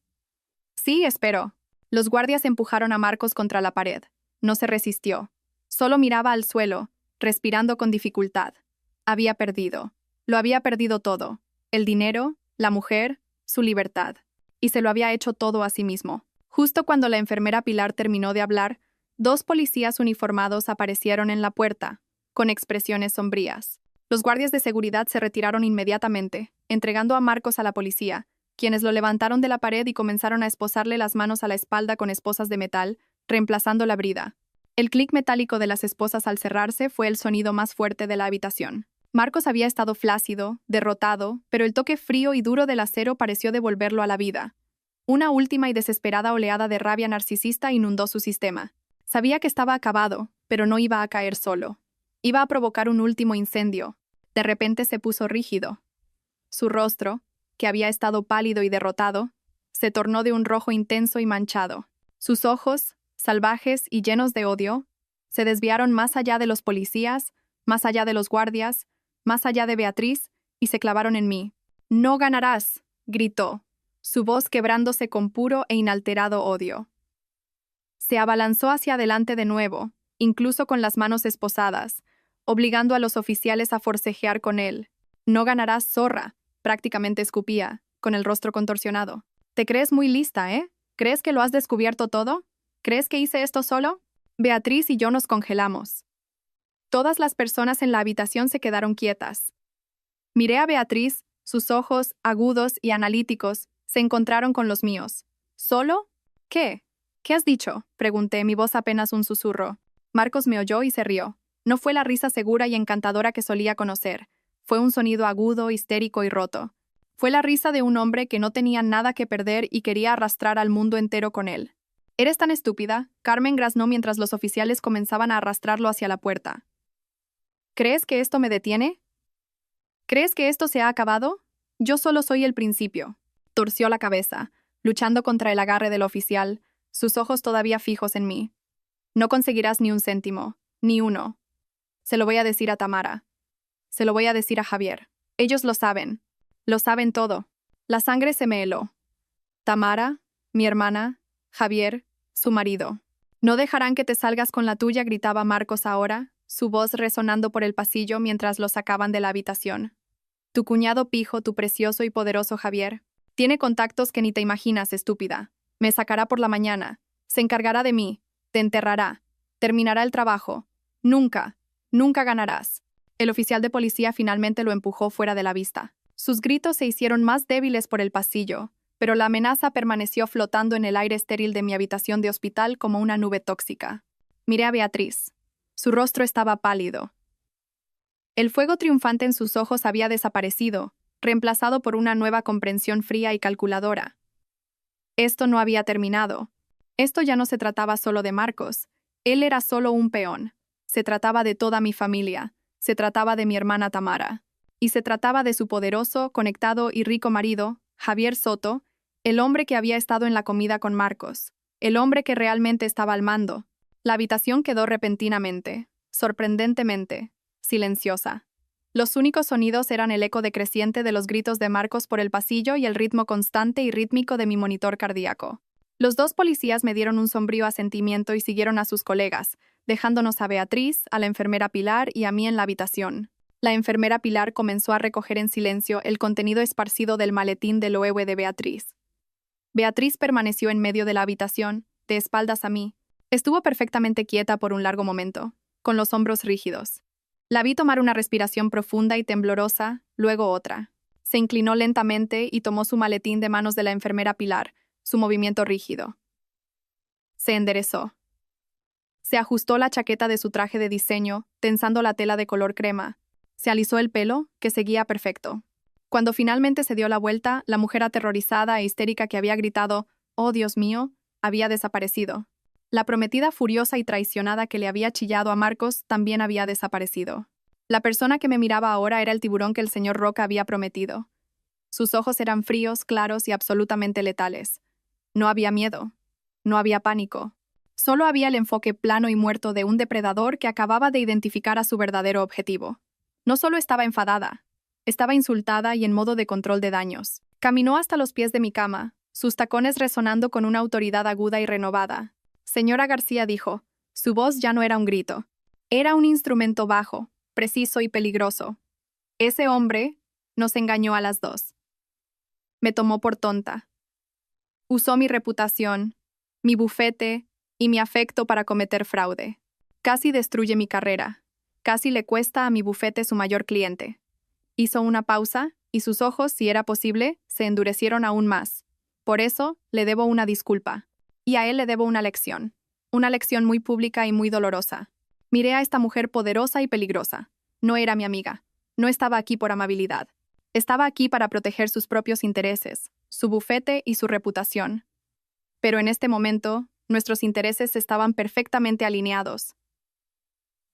Sí, espero. Los guardias empujaron a Marcos contra la pared. No se resistió. Solo miraba al suelo, respirando con dificultad. Había perdido. Lo había perdido todo. El dinero, la mujer, su libertad. Y se lo había hecho todo a sí mismo. Justo cuando la enfermera Pilar terminó de hablar, 2 policías uniformados aparecieron en la puerta, con expresiones sombrías. Los guardias de seguridad se retiraron inmediatamente, entregando a Marcos a la policía, quienes lo levantaron de la pared y comenzaron a esposarle las manos a la espalda con esposas de metal, reemplazando la brida. El clic metálico de las esposas al cerrarse fue el sonido más fuerte de la habitación. Marcos había estado flácido, derrotado, pero el toque frío y duro del acero pareció devolverlo a la vida. Una última y desesperada oleada de rabia narcisista inundó su sistema. Sabía que estaba acabado, pero no iba a caer solo. Iba a provocar un último incendio. De repente se puso rígido. Su rostro, que había estado pálido y derrotado, se tornó de un rojo intenso y manchado. Sus ojos, salvajes y llenos de odio, se desviaron más allá de los policías, más allá de los guardias, más allá de Beatriz, y se clavaron en mí. «¡No ganarás!», gritó, su voz quebrándose con puro e inalterado odio. Se abalanzó hacia adelante de nuevo, incluso con las manos esposadas, obligando a los oficiales a forcejear con él. «No ganarás, zorra», prácticamente escupía, con el rostro contorsionado. «Te crees muy lista, ¿eh? ¿Crees que lo has descubierto todo? ¿Crees que hice esto solo?» Beatriz y yo nos congelamos. Todas las personas en la habitación se quedaron quietas. Miré a Beatriz, sus ojos, agudos y analíticos, se encontraron con los míos. ¿Solo? ¿Qué? ¿Qué has dicho?, pregunté, mi voz apenas un susurro. Marcos me oyó y se rió. No fue la risa segura y encantadora que solía conocer. Fue un sonido agudo, histérico y roto. Fue la risa de un hombre que no tenía nada que perder y quería arrastrar al mundo entero con él. «¿Eres tan estúpida?», Carmen graznó mientras los oficiales comenzaban a arrastrarlo hacia la puerta. «¿Crees que esto me detiene? ¿Crees que esto se ha acabado? Yo solo soy el principio». Torció la cabeza, luchando contra el agarre del oficial, sus ojos todavía fijos en mí. «No conseguirás ni un céntimo, ni uno. Se lo voy a decir a Tamara. Se lo voy a decir a Javier. Ellos lo saben todo». La sangre se me heló. Tamara, mi hermana, Javier, su marido. «No dejarán que te salgas con la tuya», gritaba Marcos ahora, su voz resonando por el pasillo mientras lo sacaban de la habitación. «Tu cuñado pijo, tu precioso y poderoso Javier. Tiene contactos que ni te imaginas, estúpida. Me sacará por la mañana. Se encargará de mí. Te enterrará. Terminará el trabajo. Nunca, nunca ganarás». El oficial de policía finalmente lo empujó fuera de la vista. Sus gritos se hicieron más débiles por el pasillo, pero la amenaza permaneció flotando en el aire estéril de mi habitación de hospital como una nube tóxica. Miré a Beatriz. Su rostro estaba pálido. El fuego triunfante en sus ojos había desaparecido, reemplazado por una nueva comprensión fría y calculadora. Esto no había terminado. Esto ya no se trataba solo de Marcos. Él era solo un peón. Se trataba de toda mi familia. Se trataba de mi hermana Tamara. Y se trataba de su poderoso, conectado y rico marido, Javier Soto, el hombre que había estado en la comida con Marcos, el hombre que realmente estaba al mando. La habitación quedó repentinamente, sorprendentemente, silenciosa. Los únicos sonidos eran el eco decreciente de los gritos de Marcos por el pasillo y el ritmo constante y rítmico de mi monitor cardíaco. Los 2 policías me dieron un sombrío asentimiento y siguieron a sus colegas, dejándonos a Beatriz, a la enfermera Pilar y a mí en la habitación. La enfermera Pilar comenzó a recoger en silencio el contenido esparcido del maletín de Loewe de Beatriz. Beatriz permaneció en medio de la habitación, de espaldas a mí. Estuvo perfectamente quieta por un largo momento, con los hombros rígidos. La vi tomar una respiración profunda y temblorosa, luego otra. Se inclinó lentamente y tomó su maletín de manos de la enfermera Pilar, su movimiento rígido. Se enderezó. Se ajustó la chaqueta de su traje de diseño, tensando la tela de color crema. Se alisó el pelo, que seguía perfecto. Cuando finalmente se dio la vuelta, la mujer aterrorizada e histérica que había gritado, «¡Oh, Dios mío!», había desaparecido. La prometida furiosa y traicionada que le había chillado a Marcos también había desaparecido. La persona que me miraba ahora era el tiburón que el señor Roca había prometido. Sus ojos eran fríos, claros y absolutamente letales. No había miedo. No había pánico. Solo había el enfoque plano y muerto de un depredador que acababa de identificar a su verdadero objetivo. No solo estaba enfadada, estaba insultada y en modo de control de daños. Caminó hasta los pies de mi cama, sus tacones resonando con una autoridad aguda y renovada. Señora García dijo, su voz ya no era un grito. Era un instrumento bajo, preciso y peligroso. Ese hombre nos engañó a las dos. Me tomó por tonta. Usó mi reputación, mi bufete y mi afecto para cometer fraude. Casi destruye mi carrera. Casi le cuesta a mi bufete su mayor cliente. Hizo una pausa y sus ojos, si era posible, se endurecieron aún más. Por eso, le debo una disculpa. Y a él le debo una lección. Una lección muy pública y muy dolorosa. Miré a esta mujer poderosa y peligrosa. No era mi amiga. No estaba aquí por amabilidad. Estaba aquí para proteger sus propios intereses, su bufete y su reputación. Pero en este momento, nuestros intereses estaban perfectamente alineados.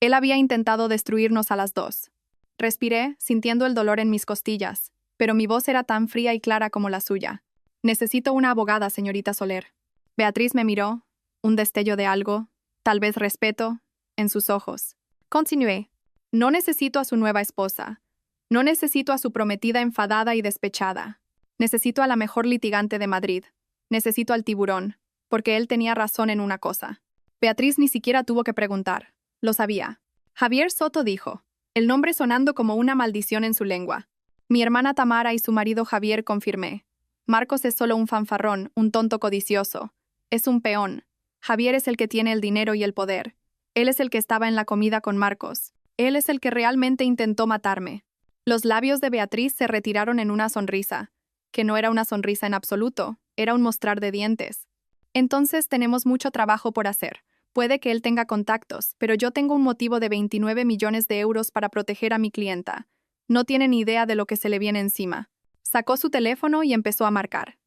Él había intentado destruirnos a las dos. Respiré, sintiendo el dolor en mis costillas, pero mi voz era tan fría y clara como la suya. Necesito una abogada, señorita Soler. Beatriz me miró, un destello de algo, tal vez respeto, en sus ojos. Continué. No necesito a su nueva esposa. No necesito a su prometida enfadada y despechada. Necesito a la mejor litigante de Madrid. Necesito al tiburón, porque él tenía razón en una cosa. Beatriz ni siquiera tuvo que preguntar. Lo sabía. Javier Soto dijo, el nombre sonando como una maldición en su lengua. Mi hermana Tamara y su marido Javier confirmé. Marcos es solo un fanfarrón, un tonto codicioso. Es un peón. Javier es el que tiene el dinero y el poder. Él es el que estaba en la comida con Marcos. Él es el que realmente intentó matarme. Los labios de Beatriz se retiraron en una sonrisa, que no era una sonrisa en absoluto, era un mostrar de dientes. Entonces tenemos mucho trabajo por hacer. Puede que él tenga contactos, pero yo tengo un motivo de 29 millones de euros para proteger a mi clienta. No tiene ni idea de lo que se le viene encima. Sacó su teléfono y empezó a marcar.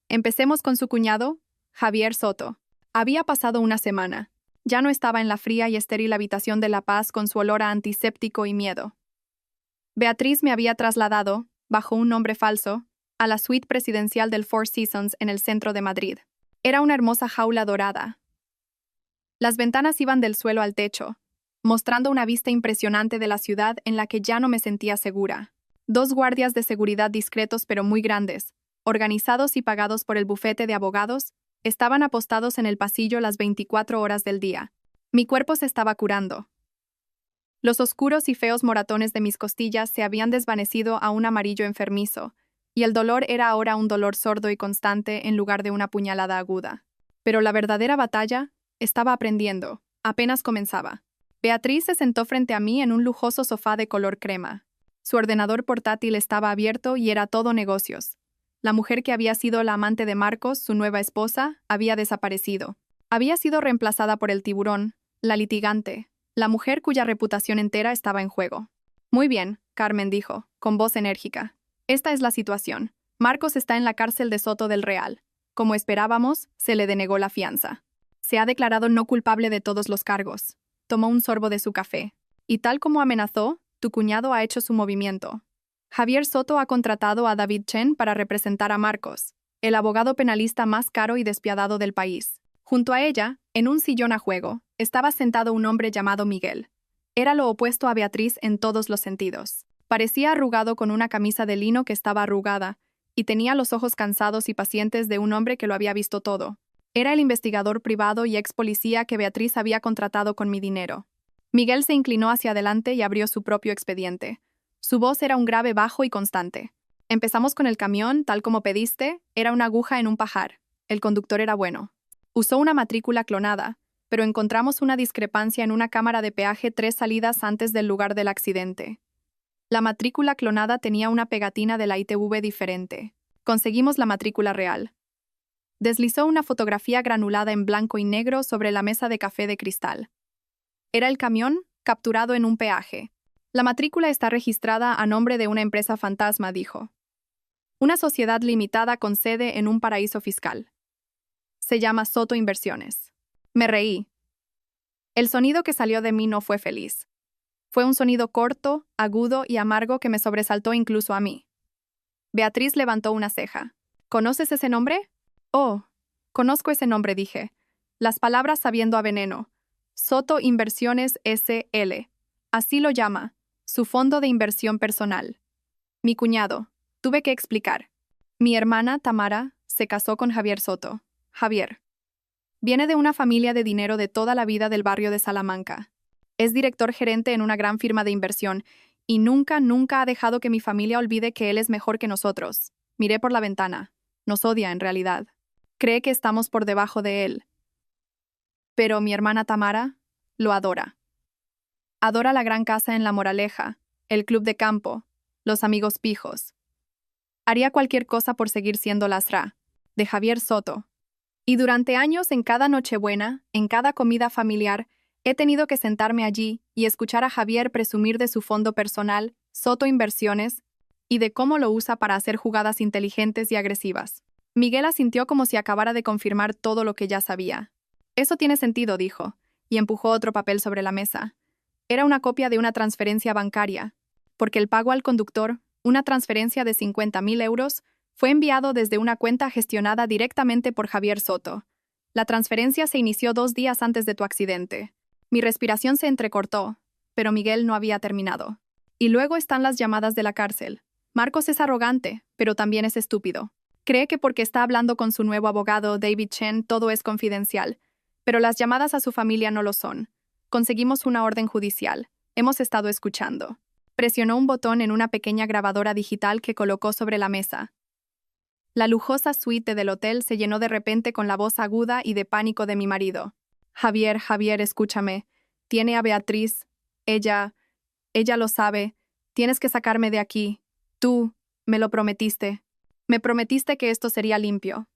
Empecemos con su cuñado, Javier Soto. Había pasado una semana. Ya no estaba en la fría y estéril habitación de La Paz con su olor a antiséptico y miedo. Beatriz me había trasladado, bajo un nombre falso, a la suite presidencial del Four Seasons en el centro de Madrid. Era una hermosa jaula dorada. Las ventanas iban del suelo al techo, mostrando una vista impresionante de la ciudad en la que ya no me sentía segura. 2 guardias de seguridad discretos pero muy grandes, organizados y pagados por el bufete de abogados, estaban apostados en el pasillo las 24 horas del día. Mi cuerpo se estaba curando. Los oscuros y feos moratones de mis costillas se habían desvanecido a un amarillo enfermizo, y el dolor era ahora un dolor sordo y constante en lugar de una puñalada aguda. Pero la verdadera batalla estaba aprendiendo, apenas comenzaba. Beatriz se sentó frente a mí en un lujoso sofá de color crema. Su ordenador portátil estaba abierto y era todo negocios. La mujer que había sido la amante de Marcos, su nueva esposa, había desaparecido. Había sido reemplazada por el tiburón, la litigante, la mujer cuya reputación entera estaba en juego. Muy bien, Carmen dijo, con voz enérgica. Esta es la situación. Marcos está en la cárcel de Soto del Real. Como esperábamos, se le denegó la fianza. Se ha declarado no culpable de todos los cargos. Tomó un sorbo de su café. Y tal como amenazó, tu cuñado ha hecho su movimiento. Javier Soto ha contratado a David Chen para representar a Marcos, el abogado penalista más caro y despiadado del país. Junto a ella, en un sillón a juego, estaba sentado un hombre llamado Miguel. Era lo opuesto a Beatriz en todos los sentidos. Parecía arrugado con una camisa de lino que estaba arrugada, y tenía los ojos cansados y pacientes de un hombre que lo había visto todo. Era el investigador privado y ex policía que Beatriz había contratado con mi dinero. Miguel se inclinó hacia adelante y abrió su propio expediente. Su voz era un grave bajo y constante. Empezamos con el camión, tal como pediste, era una aguja en un pajar. El conductor era bueno. Usó una matrícula clonada, pero encontramos una discrepancia en una cámara de peaje 3 salidas antes del lugar del accidente. La matrícula clonada tenía una pegatina de la ITV diferente. Conseguimos la matrícula real. Deslizó una fotografía granulada en blanco y negro sobre la mesa de café de cristal. Era el camión, capturado en un peaje. La matrícula está registrada a nombre de una empresa fantasma, dijo. Una sociedad limitada con sede en un paraíso fiscal. Se llama Soto Inversiones. Me reí. El sonido que salió de mí no fue feliz. Fue un sonido corto, agudo y amargo que me sobresaltó incluso a mí. Beatriz levantó una ceja. ¿Conoces ese nombre? Oh, conozco ese nombre, dije. Las palabras sabiendo a veneno. Soto Inversiones S.L. Así lo llama. Su fondo de inversión personal. Mi cuñado. Tuve que explicar. Mi hermana, Tamara, se casó con Javier Soto. Javier. Viene de una familia de dinero de toda la vida del barrio de Salamanca. Es director gerente en una gran firma de inversión y nunca ha dejado que mi familia olvide que él es mejor que nosotros. Miré por la ventana. Nos odia en realidad. Cree que estamos por debajo de él. Pero mi hermana Tamara lo adora. Adora la gran casa en La Moraleja, el club de campo, los amigos pijos. Haría cualquier cosa por seguir siendo la Sra. de Javier Soto. Y durante años, en cada Nochebuena, en cada comida familiar, he tenido que sentarme allí y escuchar a Javier presumir de su fondo personal, Soto Inversiones, y de cómo lo usa para hacer jugadas inteligentes y agresivas. Miguel asintió como si acabara de confirmar todo lo que ya sabía. Eso tiene sentido, dijo, y empujó otro papel sobre la mesa. Era una copia de una transferencia bancaria, porque el pago al conductor, una transferencia de 50.000 euros, fue enviado desde una cuenta gestionada directamente por Javier Soto. La transferencia se inició 2 días antes de tu accidente. Mi respiración se entrecortó, pero Miguel no había terminado. Y luego están las llamadas de la cárcel. Marcos es arrogante, pero también es estúpido. Cree que porque está hablando con su nuevo abogado, David Chen, todo es confidencial. Pero las llamadas a su familia no lo son. Conseguimos una orden judicial. Hemos estado escuchando. Presionó un botón en una pequeña grabadora digital que colocó sobre la mesa. La lujosa suite del hotel se llenó de repente con la voz aguda y de pánico de mi marido. Javier, escúchame. Tiene a Beatriz. Ella lo sabe. Tienes que sacarme de aquí. Tú, me lo prometiste. Me prometiste que esto sería limpio.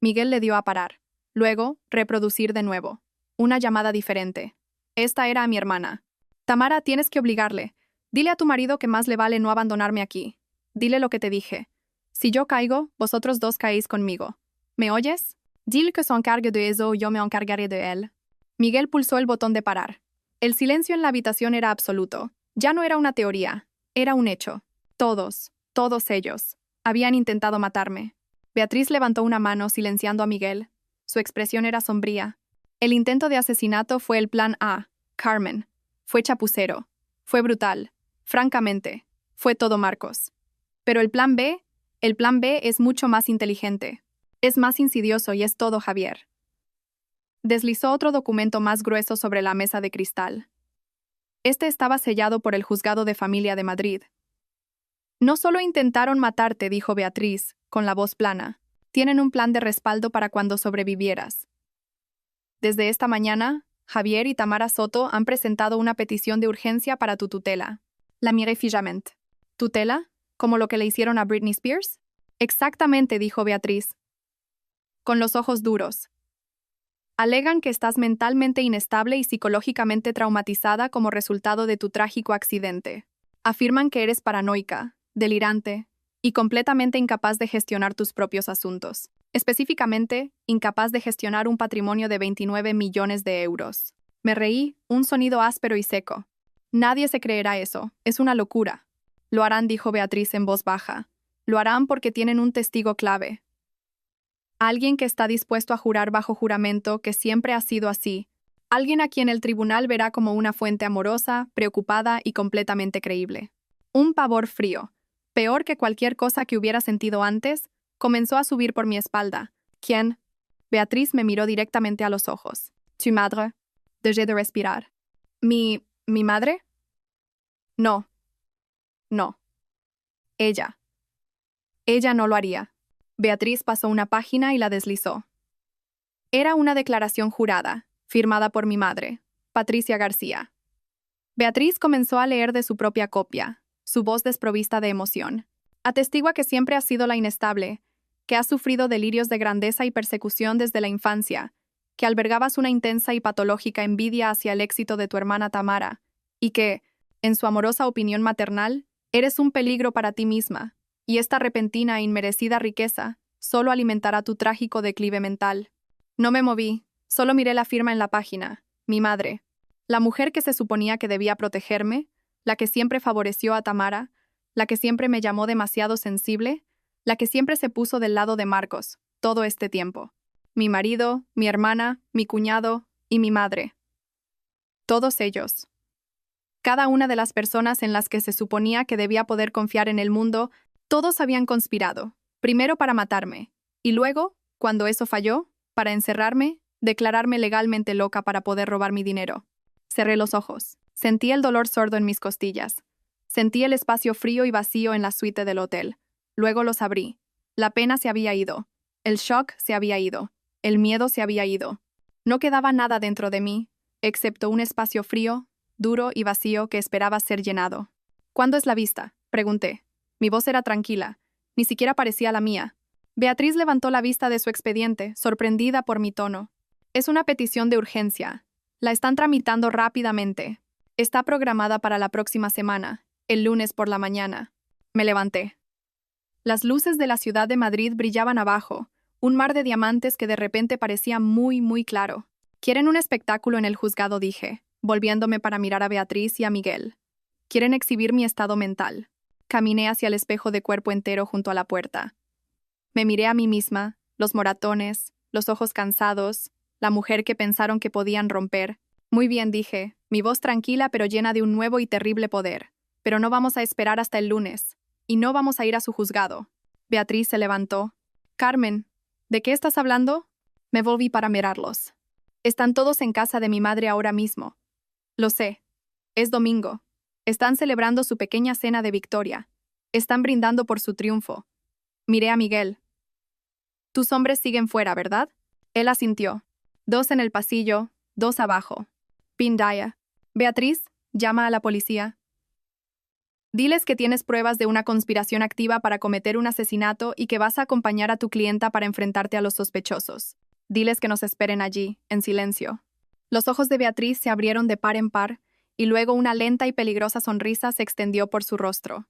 Miguel le dio a parar. Luego, reproducir de nuevo. Una llamada diferente. Esta era a mi hermana. Tamara, tienes que obligarle. Dile a tu marido que más le vale no abandonarme aquí. Dile lo que te dije. Si yo caigo, vosotros dos caéis conmigo. ¿Me oyes? Dile que se encargue de eso, yo me encargaré de él. Miguel pulsó el botón de parar. El silencio en la habitación era absoluto. Ya no era una teoría, era un hecho. Todos ellos, habían intentado matarme. Beatriz levantó una mano silenciando a Miguel. Su expresión era sombría. El intento de asesinato fue el plan A, Carmen. Fue chapucero. Fue brutal. Francamente, fue todo Marcos. Pero el plan B es mucho más inteligente. Es más insidioso y es todo Javier. Deslizó otro documento más grueso sobre la mesa de cristal. Este estaba sellado por el Juzgado de Familia de Madrid. No solo intentaron matarte, dijo Beatriz, con la voz plana. Tienen un plan de respaldo para cuando sobrevivieras. Desde esta mañana, Javier y Tamara Soto han presentado una petición de urgencia para tu tutela. La miré fijamente. ¿Tutela? ¿Como lo que le hicieron a Britney Spears? Exactamente, dijo Beatriz, con los ojos duros. Alegan que estás mentalmente inestable y psicológicamente traumatizada como resultado de tu trágico accidente. Afirman que eres paranoica, delirante y completamente incapaz de gestionar tus propios asuntos. Específicamente, incapaz de gestionar un patrimonio de 29 millones de euros. Me reí, un sonido áspero y seco. Nadie se creerá eso, es una locura. Lo harán, dijo Beatriz en voz baja. Lo harán porque tienen un testigo clave. Alguien que está dispuesto a jurar bajo juramento que siempre ha sido así. Alguien a quien el tribunal verá como una fuente amorosa, preocupada y completamente creíble. Un pavor frío, peor que cualquier cosa que hubiera sentido antes, comenzó a subir por mi espalda. ¿Quién? Beatriz me miró directamente a los ojos. ¿Tu madre? Dejé de respirar. ¿Mi madre? No. Ella. Ella no lo haría. Beatriz pasó una página y la deslizó. Era una declaración jurada, firmada por mi madre, Patricia García. Beatriz comenzó a leer de su propia copia, su voz desprovista de emoción. Atestigua que siempre has sido la inestable, que has sufrido delirios de grandeza y persecución desde la infancia, que albergabas una intensa y patológica envidia hacia el éxito de tu hermana Tamara, y que, En su amorosa opinión maternal, eres un peligro para ti misma, y esta repentina e inmerecida riqueza solo alimentará tu trágico declive mental. No me moví, solo miré la firma en la página, mi madre. La mujer que se suponía que debía protegerme, la que siempre favoreció a Tamara, la que siempre me llamó demasiado sensible, la que siempre se puso del lado de Marcos, todo este tiempo. Mi marido, mi hermana, mi cuñado y mi madre. Todos ellos. Cada una de las personas en las que se suponía que debía poder confiar en el mundo, todos habían conspirado, primero para matarme, y luego, cuando eso falló, para encerrarme, declararme legalmente loca para poder robar mi dinero. Cerré los ojos. Sentí el dolor sordo en mis costillas. Sentí el espacio frío y vacío en la suite del hotel. Luego los abrí. La pena se había ido. El shock se había ido. El miedo se había ido. No quedaba nada dentro de mí, excepto un espacio frío, duro y vacío que esperaba ser llenado. ¿Cuándo es la vista?, pregunté. Mi voz era tranquila. Ni siquiera parecía la mía. Beatriz levantó la vista de su expediente, sorprendida por mi tono. Es una petición de urgencia. La están tramitando rápidamente. Está programada para la próxima semana, el lunes por la mañana. Me levanté. Las luces de la ciudad de Madrid brillaban abajo, un mar de diamantes que de repente parecía muy, muy claro. ¿Quieren un espectáculo en el juzgado?, dije, volviéndome para mirar a Beatriz y a Miguel. ¿Quieren exhibir mi estado mental? Caminé hacia el espejo de cuerpo entero junto a la puerta. Me miré a mí misma, los moratones, los ojos cansados, la mujer que pensaron que podían romper. Muy bien, dije, mi voz tranquila pero llena de un nuevo y terrible poder. Pero no vamos a esperar hasta el lunes. Y no vamos a ir a su juzgado. Beatriz se levantó. Carmen, ¿de qué estás hablando? Me volví para mirarlos. Están todos en casa de mi madre ahora mismo. Lo sé. Es domingo. Están celebrando su pequeña cena de victoria. Están brindando por su triunfo. Miré a Miguel. Tus hombres siguen fuera, ¿verdad? Él asintió. 2 en el pasillo, 2 abajo. Pindaya. Beatriz, llama a la policía. Diles que tienes pruebas de una conspiración activa para cometer un asesinato y que vas a acompañar a tu clienta para enfrentarte a los sospechosos. Diles que nos esperen allí, en silencio. Los ojos de Beatriz se abrieron de par en par, y luego una lenta y peligrosa sonrisa se extendió por su rostro.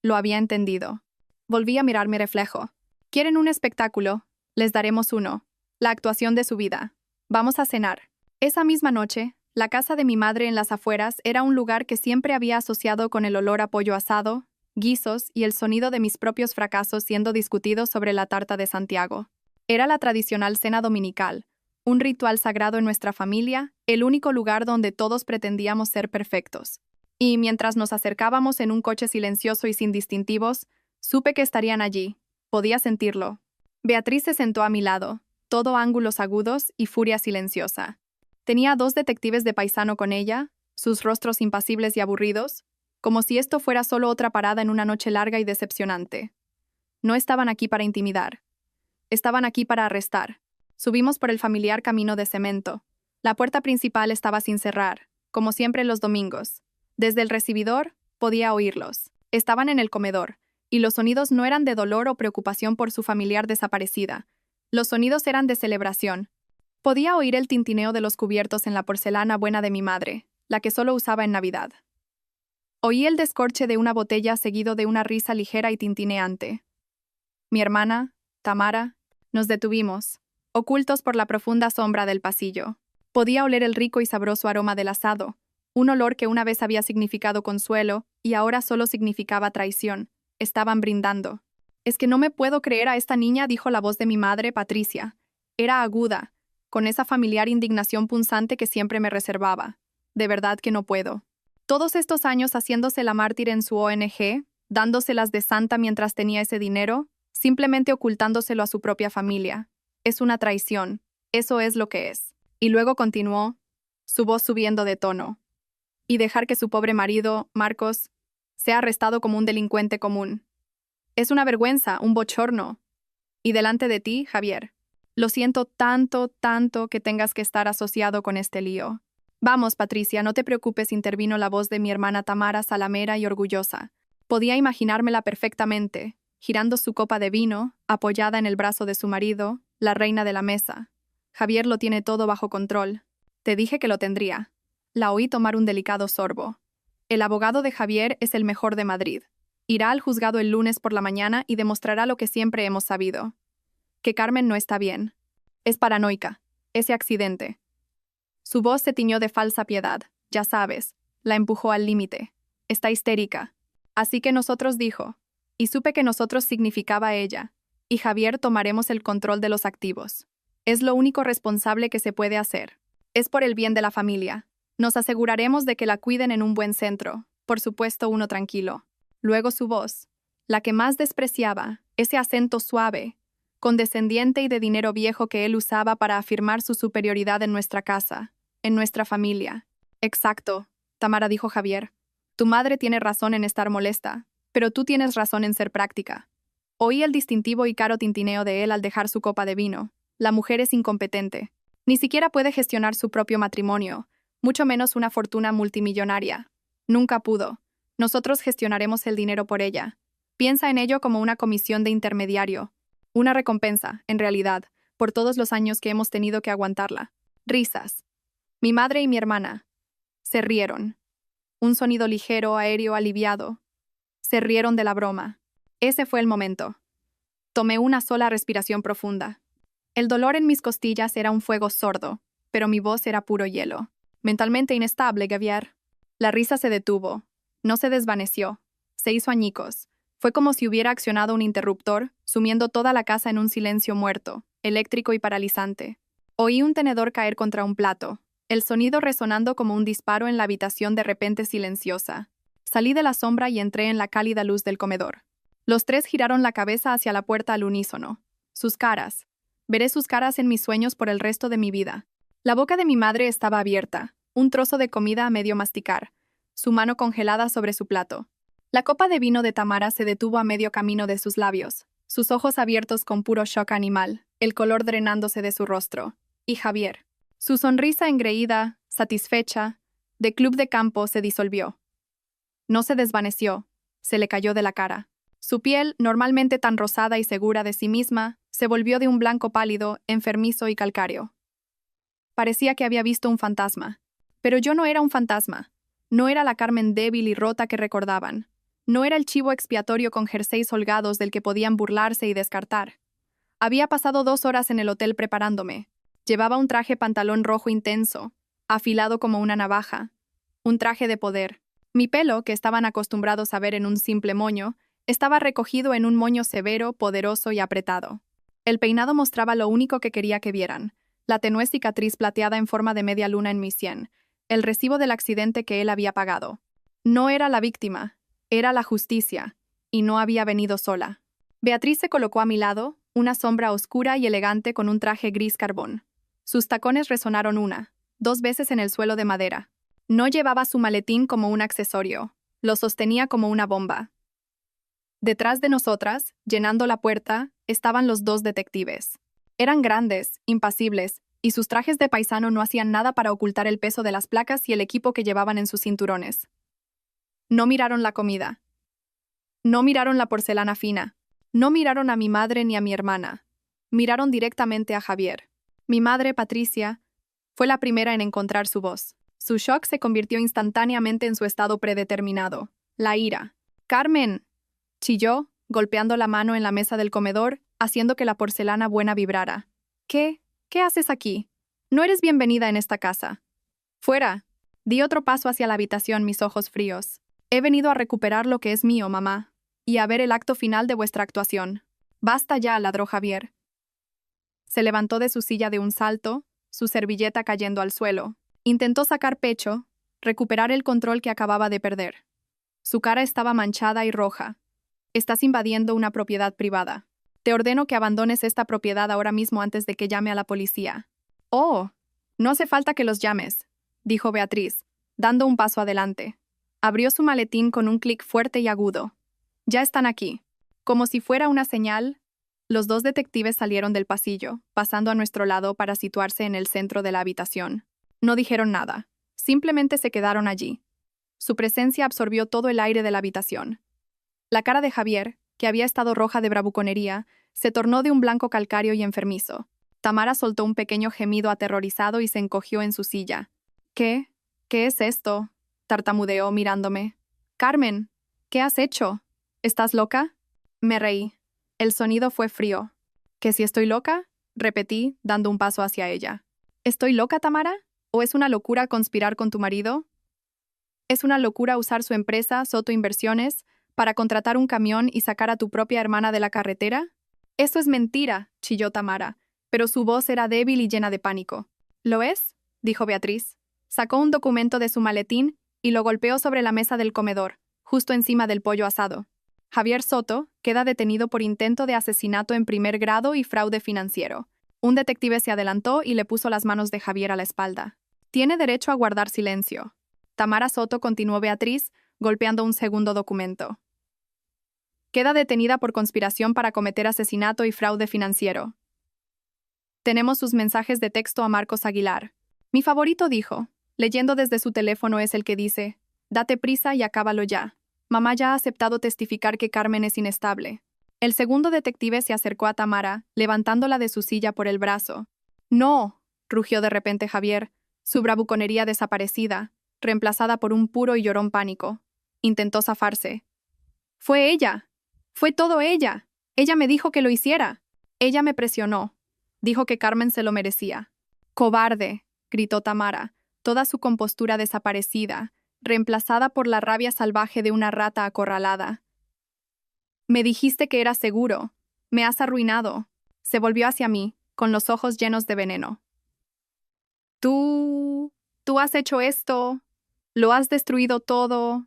Lo había entendido. Volví a mirar mi reflejo. ¿Quieren un espectáculo? Les daremos uno. La actuación de su vida. Vamos a cenar. Esa misma noche, la casa de mi madre en las afueras era un lugar que siempre había asociado con el olor a pollo asado, guisos y el sonido de mis propios fracasos siendo discutidos sobre la tarta de Santiago. Era la tradicional cena dominical, un ritual sagrado en nuestra familia, el único lugar donde todos pretendíamos ser perfectos. Y mientras nos acercábamos en un coche silencioso y sin distintivos, supe que estarían allí. Podía sentirlo. Beatriz se sentó a mi lado, todo ángulos agudos y furia silenciosa. Tenía 2 detectives de paisano con ella, sus rostros impasibles y aburridos, como si esto fuera solo otra parada en una noche larga y decepcionante. No estaban aquí para intimidar. Estaban aquí para arrestar. Subimos por el familiar camino de cemento. La puerta principal estaba sin cerrar, como siempre los domingos. Desde el recibidor, podía oírlos. Estaban en el comedor, y los sonidos no eran de dolor o preocupación por su familiar desaparecida. Los sonidos eran de celebración. Podía oír el tintineo de los cubiertos en la porcelana buena de mi madre, la que solo usaba en Navidad. Oí el descorche de una botella seguido de una risa ligera y tintineante. Mi hermana, Tamara, nos detuvimos, ocultos por la profunda sombra del pasillo. Podía oler el rico y sabroso aroma del asado, un olor que una vez había significado consuelo y ahora solo significaba traición. Estaban brindando. «Es que no me puedo creer a esta niña», dijo la voz de mi madre, Patricia. Era aguda, con esa familiar indignación punzante que siempre me reservaba. De verdad que no puedo. Todos estos años haciéndose la mártir en su ONG, dándoselas de santa mientras tenía ese dinero, simplemente ocultándoselo a su propia familia. Es una traición. Eso es lo que es. Y luego continuó, su voz subiendo de tono. Y dejar que su pobre marido, Marcos, sea arrestado como un delincuente común. Es una vergüenza, un bochorno. Y delante de ti, Javier. Lo siento tanto, tanto que tengas que estar asociado con este lío. Vamos, Patricia, no te preocupes, intervino la voz de mi hermana Tamara, salamera y orgullosa. Podía imaginármela perfectamente, girando su copa de vino, apoyada en el brazo de su marido, la reina de la mesa. Javier lo tiene todo bajo control. Te dije que lo tendría. La oí tomar un delicado sorbo. El abogado de Javier es el mejor de Madrid. Irá al juzgado el lunes por la mañana y demostrará lo que siempre hemos sabido. Que Carmen no está bien. Es paranoica. Ese accidente. Su voz se tiñó de falsa piedad. Ya sabes. La empujó al límite. Está histérica. Así que nosotros dijo. Y supe que nosotros significaba ella. Y Javier tomaremos el control de los activos. Es lo único responsable que se puede hacer. Es por el bien de la familia. Nos aseguraremos de que la cuiden en un buen centro. Por supuesto, uno tranquilo. Luego su voz. La que más despreciaba. Ese acento suave, condescendiente y de dinero viejo que él usaba para afirmar su superioridad en nuestra casa, en nuestra familia. Exacto, Tamara, dijo Javier. Tu madre tiene razón en estar molesta, pero tú tienes razón en ser práctica. Oí el distintivo y caro tintineo de él al dejar su copa de vino. La mujer es incompetente. Ni siquiera puede gestionar su propio matrimonio, mucho menos una fortuna multimillonaria. Nunca pudo. Nosotros gestionaremos el dinero por ella. Piensa en ello como una comisión de intermediario. Una recompensa, en realidad, por todos los años que hemos tenido que aguantarla. Risas. Mi madre y mi hermana. Se rieron. Un sonido ligero, aéreo, aliviado. Se rieron de la broma. Ese fue el momento. Tomé una sola respiración profunda. El dolor en mis costillas era un fuego sordo, pero mi voz era puro hielo. Mentalmente inestable, Javier. La risa se detuvo. No se desvaneció. Se hizo añicos. Fue como si hubiera accionado un interruptor, sumiendo toda la casa en un silencio muerto, eléctrico y paralizante. Oí un tenedor caer contra un plato, el sonido resonando como un disparo en la habitación de repente silenciosa. Salí de la sombra y entré en la cálida luz del comedor. Los tres giraron la cabeza hacia la puerta al unísono. Sus caras. Veré sus caras en mis sueños por el resto de mi vida. La boca de mi madre estaba abierta, un trozo de comida a medio masticar, su mano congelada sobre su plato. La copa de vino de Tamara se detuvo a medio camino de sus labios, sus ojos abiertos con puro shock animal, el color drenándose de su rostro. Y Javier. Su sonrisa engreída, satisfecha, de club de campo se disolvió. No se desvaneció, se le cayó de la cara. Su piel, normalmente tan rosada y segura de sí misma, se volvió de un blanco pálido, enfermizo y calcáreo. Parecía que había visto un fantasma. Pero yo no era un fantasma. No era la Carmen débil y rota que recordaban. No era el chivo expiatorio con jerseys holgados del que podían burlarse y descartar. Había pasado 2 horas en el hotel preparándome. Llevaba un traje pantalón rojo intenso, afilado como una navaja. Un traje de poder. Mi pelo, que estaban acostumbrados a ver en un simple moño, estaba recogido en un moño severo, poderoso y apretado. El peinado mostraba lo único que quería que vieran, la tenue cicatriz plateada en forma de media luna en mi sien, el recibo del accidente que él había pagado. No era la víctima, era la justicia, y no había venido sola. Beatriz se colocó a mi lado, una sombra oscura y elegante con un traje gris carbón. Sus tacones resonaron 1, 2 veces en el suelo de madera. No llevaba su maletín como un accesorio, lo sostenía como una bomba. Detrás de nosotras, llenando la puerta, estaban los 2 detectives. Eran grandes, impasibles, y sus trajes de paisano no hacían nada para ocultar el peso de las placas y el equipo que llevaban en sus cinturones. No miraron la comida. No miraron la porcelana fina. No miraron a mi madre ni a mi hermana. Miraron directamente a Javier. Mi madre, Patricia, fue la primera en encontrar su voz. Su shock se convirtió instantáneamente en su estado predeterminado, la ira. «¡Carmen!», chilló, golpeando la mano en la mesa del comedor, haciendo que la porcelana buena vibrara. «¿Qué? ¿Qué haces aquí? No eres bienvenida en esta casa». «¡Fuera!». Di otro paso hacia la habitación, mis ojos fríos. «He venido a recuperar lo que es mío, mamá, y a ver el acto final de vuestra actuación». «Basta ya», ladró Javier. Se levantó de su silla de un salto, su servilleta cayendo al suelo. Intentó sacar pecho, recuperar el control que acababa de perder. Su cara estaba manchada y roja. «Estás invadiendo una propiedad privada. Te ordeno que abandones esta propiedad ahora mismo antes de que llame a la policía». «Oh, no hace falta que los llames», dijo Beatriz, dando un paso adelante. Abrió su maletín con un clic fuerte y agudo. «Ya están aquí». Como si fuera una señal, los 2 detectives salieron del pasillo, pasando a nuestro lado para situarse en el centro de la habitación. No dijeron nada, simplemente se quedaron allí. Su presencia absorbió todo el aire de la habitación. La cara de Javier, que había estado roja de bravuconería, se tornó de un blanco calcáreo y enfermizo. Tamara soltó un pequeño gemido aterrorizado y se encogió en su silla. «¿Qué? ¿Qué es esto?». tartamudeó mirándome. Carmen, ¿qué has hecho? ¿Estás loca? Me reí. El sonido fue frío. ¿Que si estoy loca? Repetí, dando un paso hacia ella. ¿Estoy loca, Tamara? ¿O es una locura conspirar con tu marido? ¿Es una locura usar su empresa, Soto Inversiones, para contratar un camión y sacar a tu propia hermana de la carretera? Eso es mentira, chilló Tamara, pero su voz era débil y llena de pánico. ¿Lo es? Dijo Beatriz. Sacó un documento de su maletín y lo golpeó sobre la mesa del comedor, justo encima del pollo asado. Javier Soto queda detenido por intento de asesinato en primer grado y fraude financiero. Un detective se adelantó y le puso las manos de Javier a la espalda. Tiene derecho a guardar silencio. Tamara Soto, continuó Beatriz, golpeando un segundo documento. Queda detenida por conspiración para cometer asesinato y fraude financiero. Tenemos sus mensajes de texto a Marcos Aguilar. Mi favorito dijo, leyendo desde su teléfono, es el que dice, date prisa y acábalo ya. Mamá ya ha aceptado testificar que Carmen es inestable. El segundo detective se acercó a Tamara, levantándola de su silla por el brazo. No, rugió de repente Javier, su bravuconería desaparecida, reemplazada por un puro y llorón pánico. Intentó zafarse. Fue ella. Fue todo ella. Ella me dijo que lo hiciera. Ella me presionó. Dijo que Carmen se lo merecía. Cobarde, gritó Tamara, toda su compostura desaparecida, reemplazada por la rabia salvaje de una rata acorralada. Me dijiste que era seguro. Me has arruinado. Se volvió hacia mí, con los ojos llenos de veneno. Tú has hecho esto. Lo has destruido todo.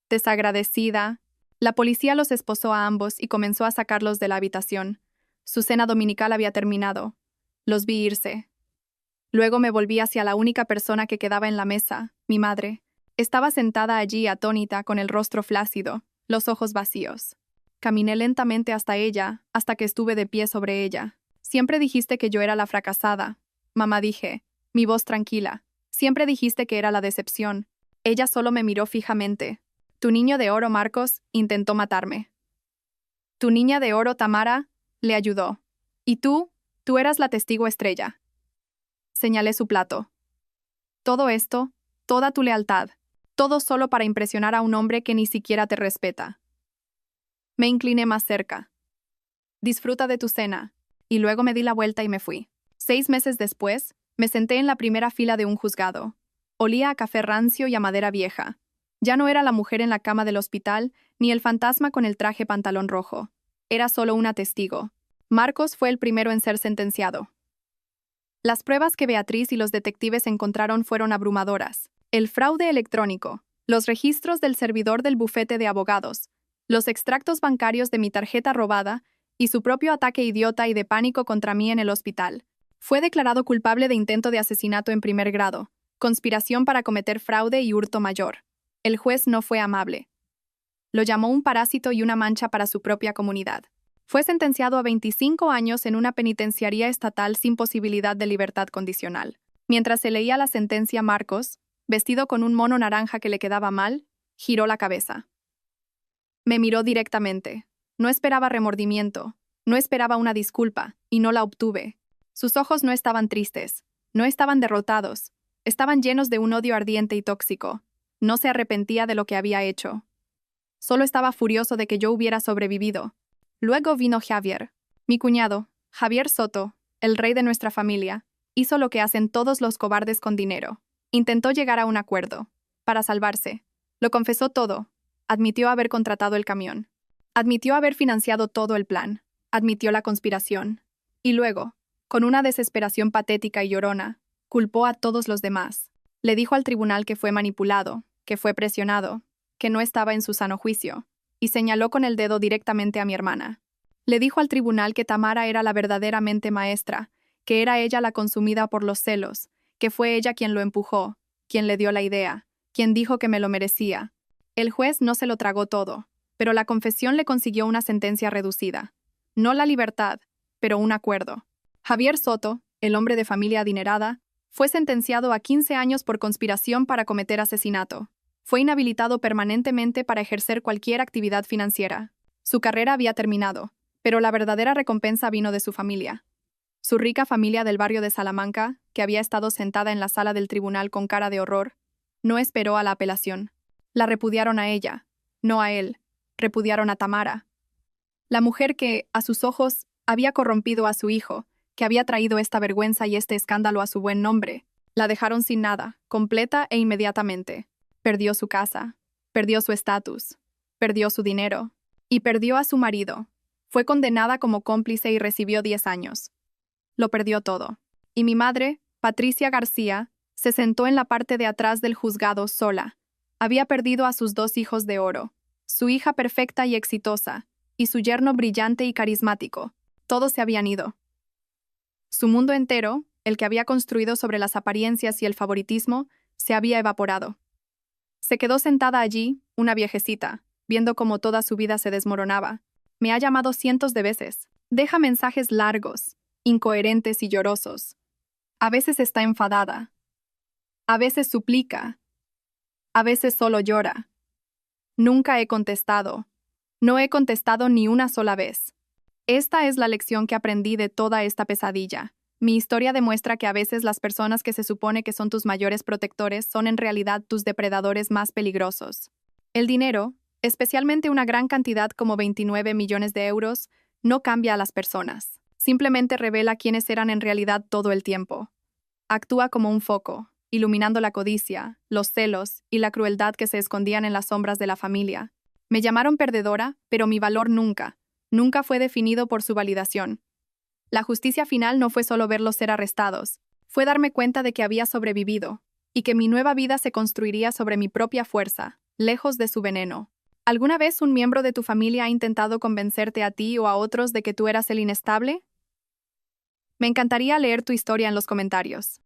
Desagradecida. La policía los esposó a ambos y comenzó a sacarlos de la habitación. Su cena dominical había terminado. Los vi irse. Luego me volví hacia la única persona que quedaba en la mesa, mi madre. Estaba sentada allí atónita, con el rostro flácido, los ojos vacíos. Caminé lentamente hasta ella, hasta que estuve de pie sobre ella. Siempre dijiste que yo era la fracasada. Mamá, dije, mi voz tranquila. Siempre dijiste que era la decepción. Ella solo me miró fijamente. Tu niño de oro, Marcos, intentó matarme. Tu niña de oro, Tamara, le ayudó. Y tú eras la testigo estrella. Señalé su plato. Todo esto, toda tu lealtad, todo solo para impresionar a un hombre que ni siquiera te respeta. Me incliné más cerca. Disfruta de tu cena. Y luego me di la vuelta y me fui. 6 meses después, me senté en la primera fila de un juzgado. Olía a café rancio y a madera vieja. Ya no era la mujer en la cama del hospital, ni el fantasma con el traje pantalón rojo. Era solo una testigo. Marcos fue el primero en ser sentenciado. Las pruebas que Beatriz y los detectives encontraron fueron abrumadoras. El fraude electrónico, los registros del servidor del bufete de abogados, los extractos bancarios de mi tarjeta robada y su propio ataque idiota y de pánico contra mí en el hospital. Fue declarado culpable de intento de asesinato en primer grado, conspiración para cometer fraude y hurto mayor. El juez no fue amable. Lo llamó un parásito y una mancha para su propia comunidad. Fue sentenciado a 25 años en una penitenciaría estatal sin posibilidad de libertad condicional. Mientras se leía la sentencia, Marcos, vestido con un mono naranja que le quedaba mal, giró la cabeza. Me miró directamente. No esperaba remordimiento, no esperaba una disculpa, y no la obtuve. Sus ojos no estaban tristes, no estaban derrotados, estaban llenos de un odio ardiente y tóxico. No se arrepentía de lo que había hecho. Solo estaba furioso de que yo hubiera sobrevivido. Luego vino Javier. Mi cuñado, Javier Soto, el rey de nuestra familia, hizo lo que hacen todos los cobardes con dinero. Intentó llegar a un acuerdo. Para salvarse. Lo confesó todo. Admitió haber contratado el camión. Admitió haber financiado todo el plan. Admitió la conspiración. Y luego, con una desesperación patética y llorona, culpó a todos los demás. Le dijo al tribunal que fue manipulado, que fue presionado, que no estaba en su sano juicio, y señaló con el dedo directamente a mi hermana. Le dijo al tribunal que Tamara era la verdaderamente maestra, que era ella la consumida por los celos, que fue ella quien lo empujó, quien le dio la idea, quien dijo que me lo merecía. El juez no se lo tragó todo, pero la confesión le consiguió una sentencia reducida. No la libertad, pero un acuerdo. Javier Soto, el hombre de familia adinerada, fue sentenciado a 15 años por conspiración para cometer asesinato. Fue inhabilitado permanentemente para ejercer cualquier actividad financiera. Su carrera había terminado, pero la verdadera recompensa vino de su familia. Su rica familia del barrio de Salamanca, que había estado sentada en la sala del tribunal con cara de horror, No esperó a la apelación. La repudiaron a ella, no a él. Repudiaron a Tamara. La mujer que, a sus ojos, había corrompido a su hijo, que había traído esta vergüenza y este escándalo a su buen nombre. La dejaron sin nada, completa e inmediatamente. Perdió su casa, perdió su estatus, perdió su dinero y perdió a su marido. Fue condenada como cómplice y recibió 10 años. Lo perdió todo. Y mi madre, Patricia García, se sentó en la parte de atrás del juzgado sola. Había perdido a sus 2 hijos de oro, su hija perfecta y exitosa, y su yerno brillante y carismático. Todos se habían ido. Su mundo entero, el que había construido sobre las apariencias y el favoritismo, se había evaporado. Se quedó sentada allí, una viejecita, viendo cómo toda su vida se desmoronaba. Me ha llamado cientos de veces. Deja mensajes largos, incoherentes y llorosos. A veces está enfadada. A veces suplica. A veces solo llora. Nunca he contestado. No he contestado ni una sola vez. Esta es la lección que aprendí de toda esta pesadilla. Mi historia demuestra que a veces las personas que se supone que son tus mayores protectores son en realidad tus depredadores más peligrosos. El dinero, especialmente una gran cantidad como 29 millones de euros, no cambia a las personas. Simplemente revela quiénes eran en realidad todo el tiempo. Actúa como un foco, iluminando la codicia, los celos y la crueldad que se escondían en las sombras de la familia. Me llamaron perdedora, pero mi valor nunca fue definido por su validación. La justicia final no fue solo verlos ser arrestados, fue darme cuenta de que había sobrevivido, y que mi nueva vida se construiría sobre mi propia fuerza, lejos de su veneno. ¿Alguna vez un miembro de tu familia ha intentado convencerte a ti o a otros de que tú eras el inestable? Me encantaría leer tu historia en los comentarios.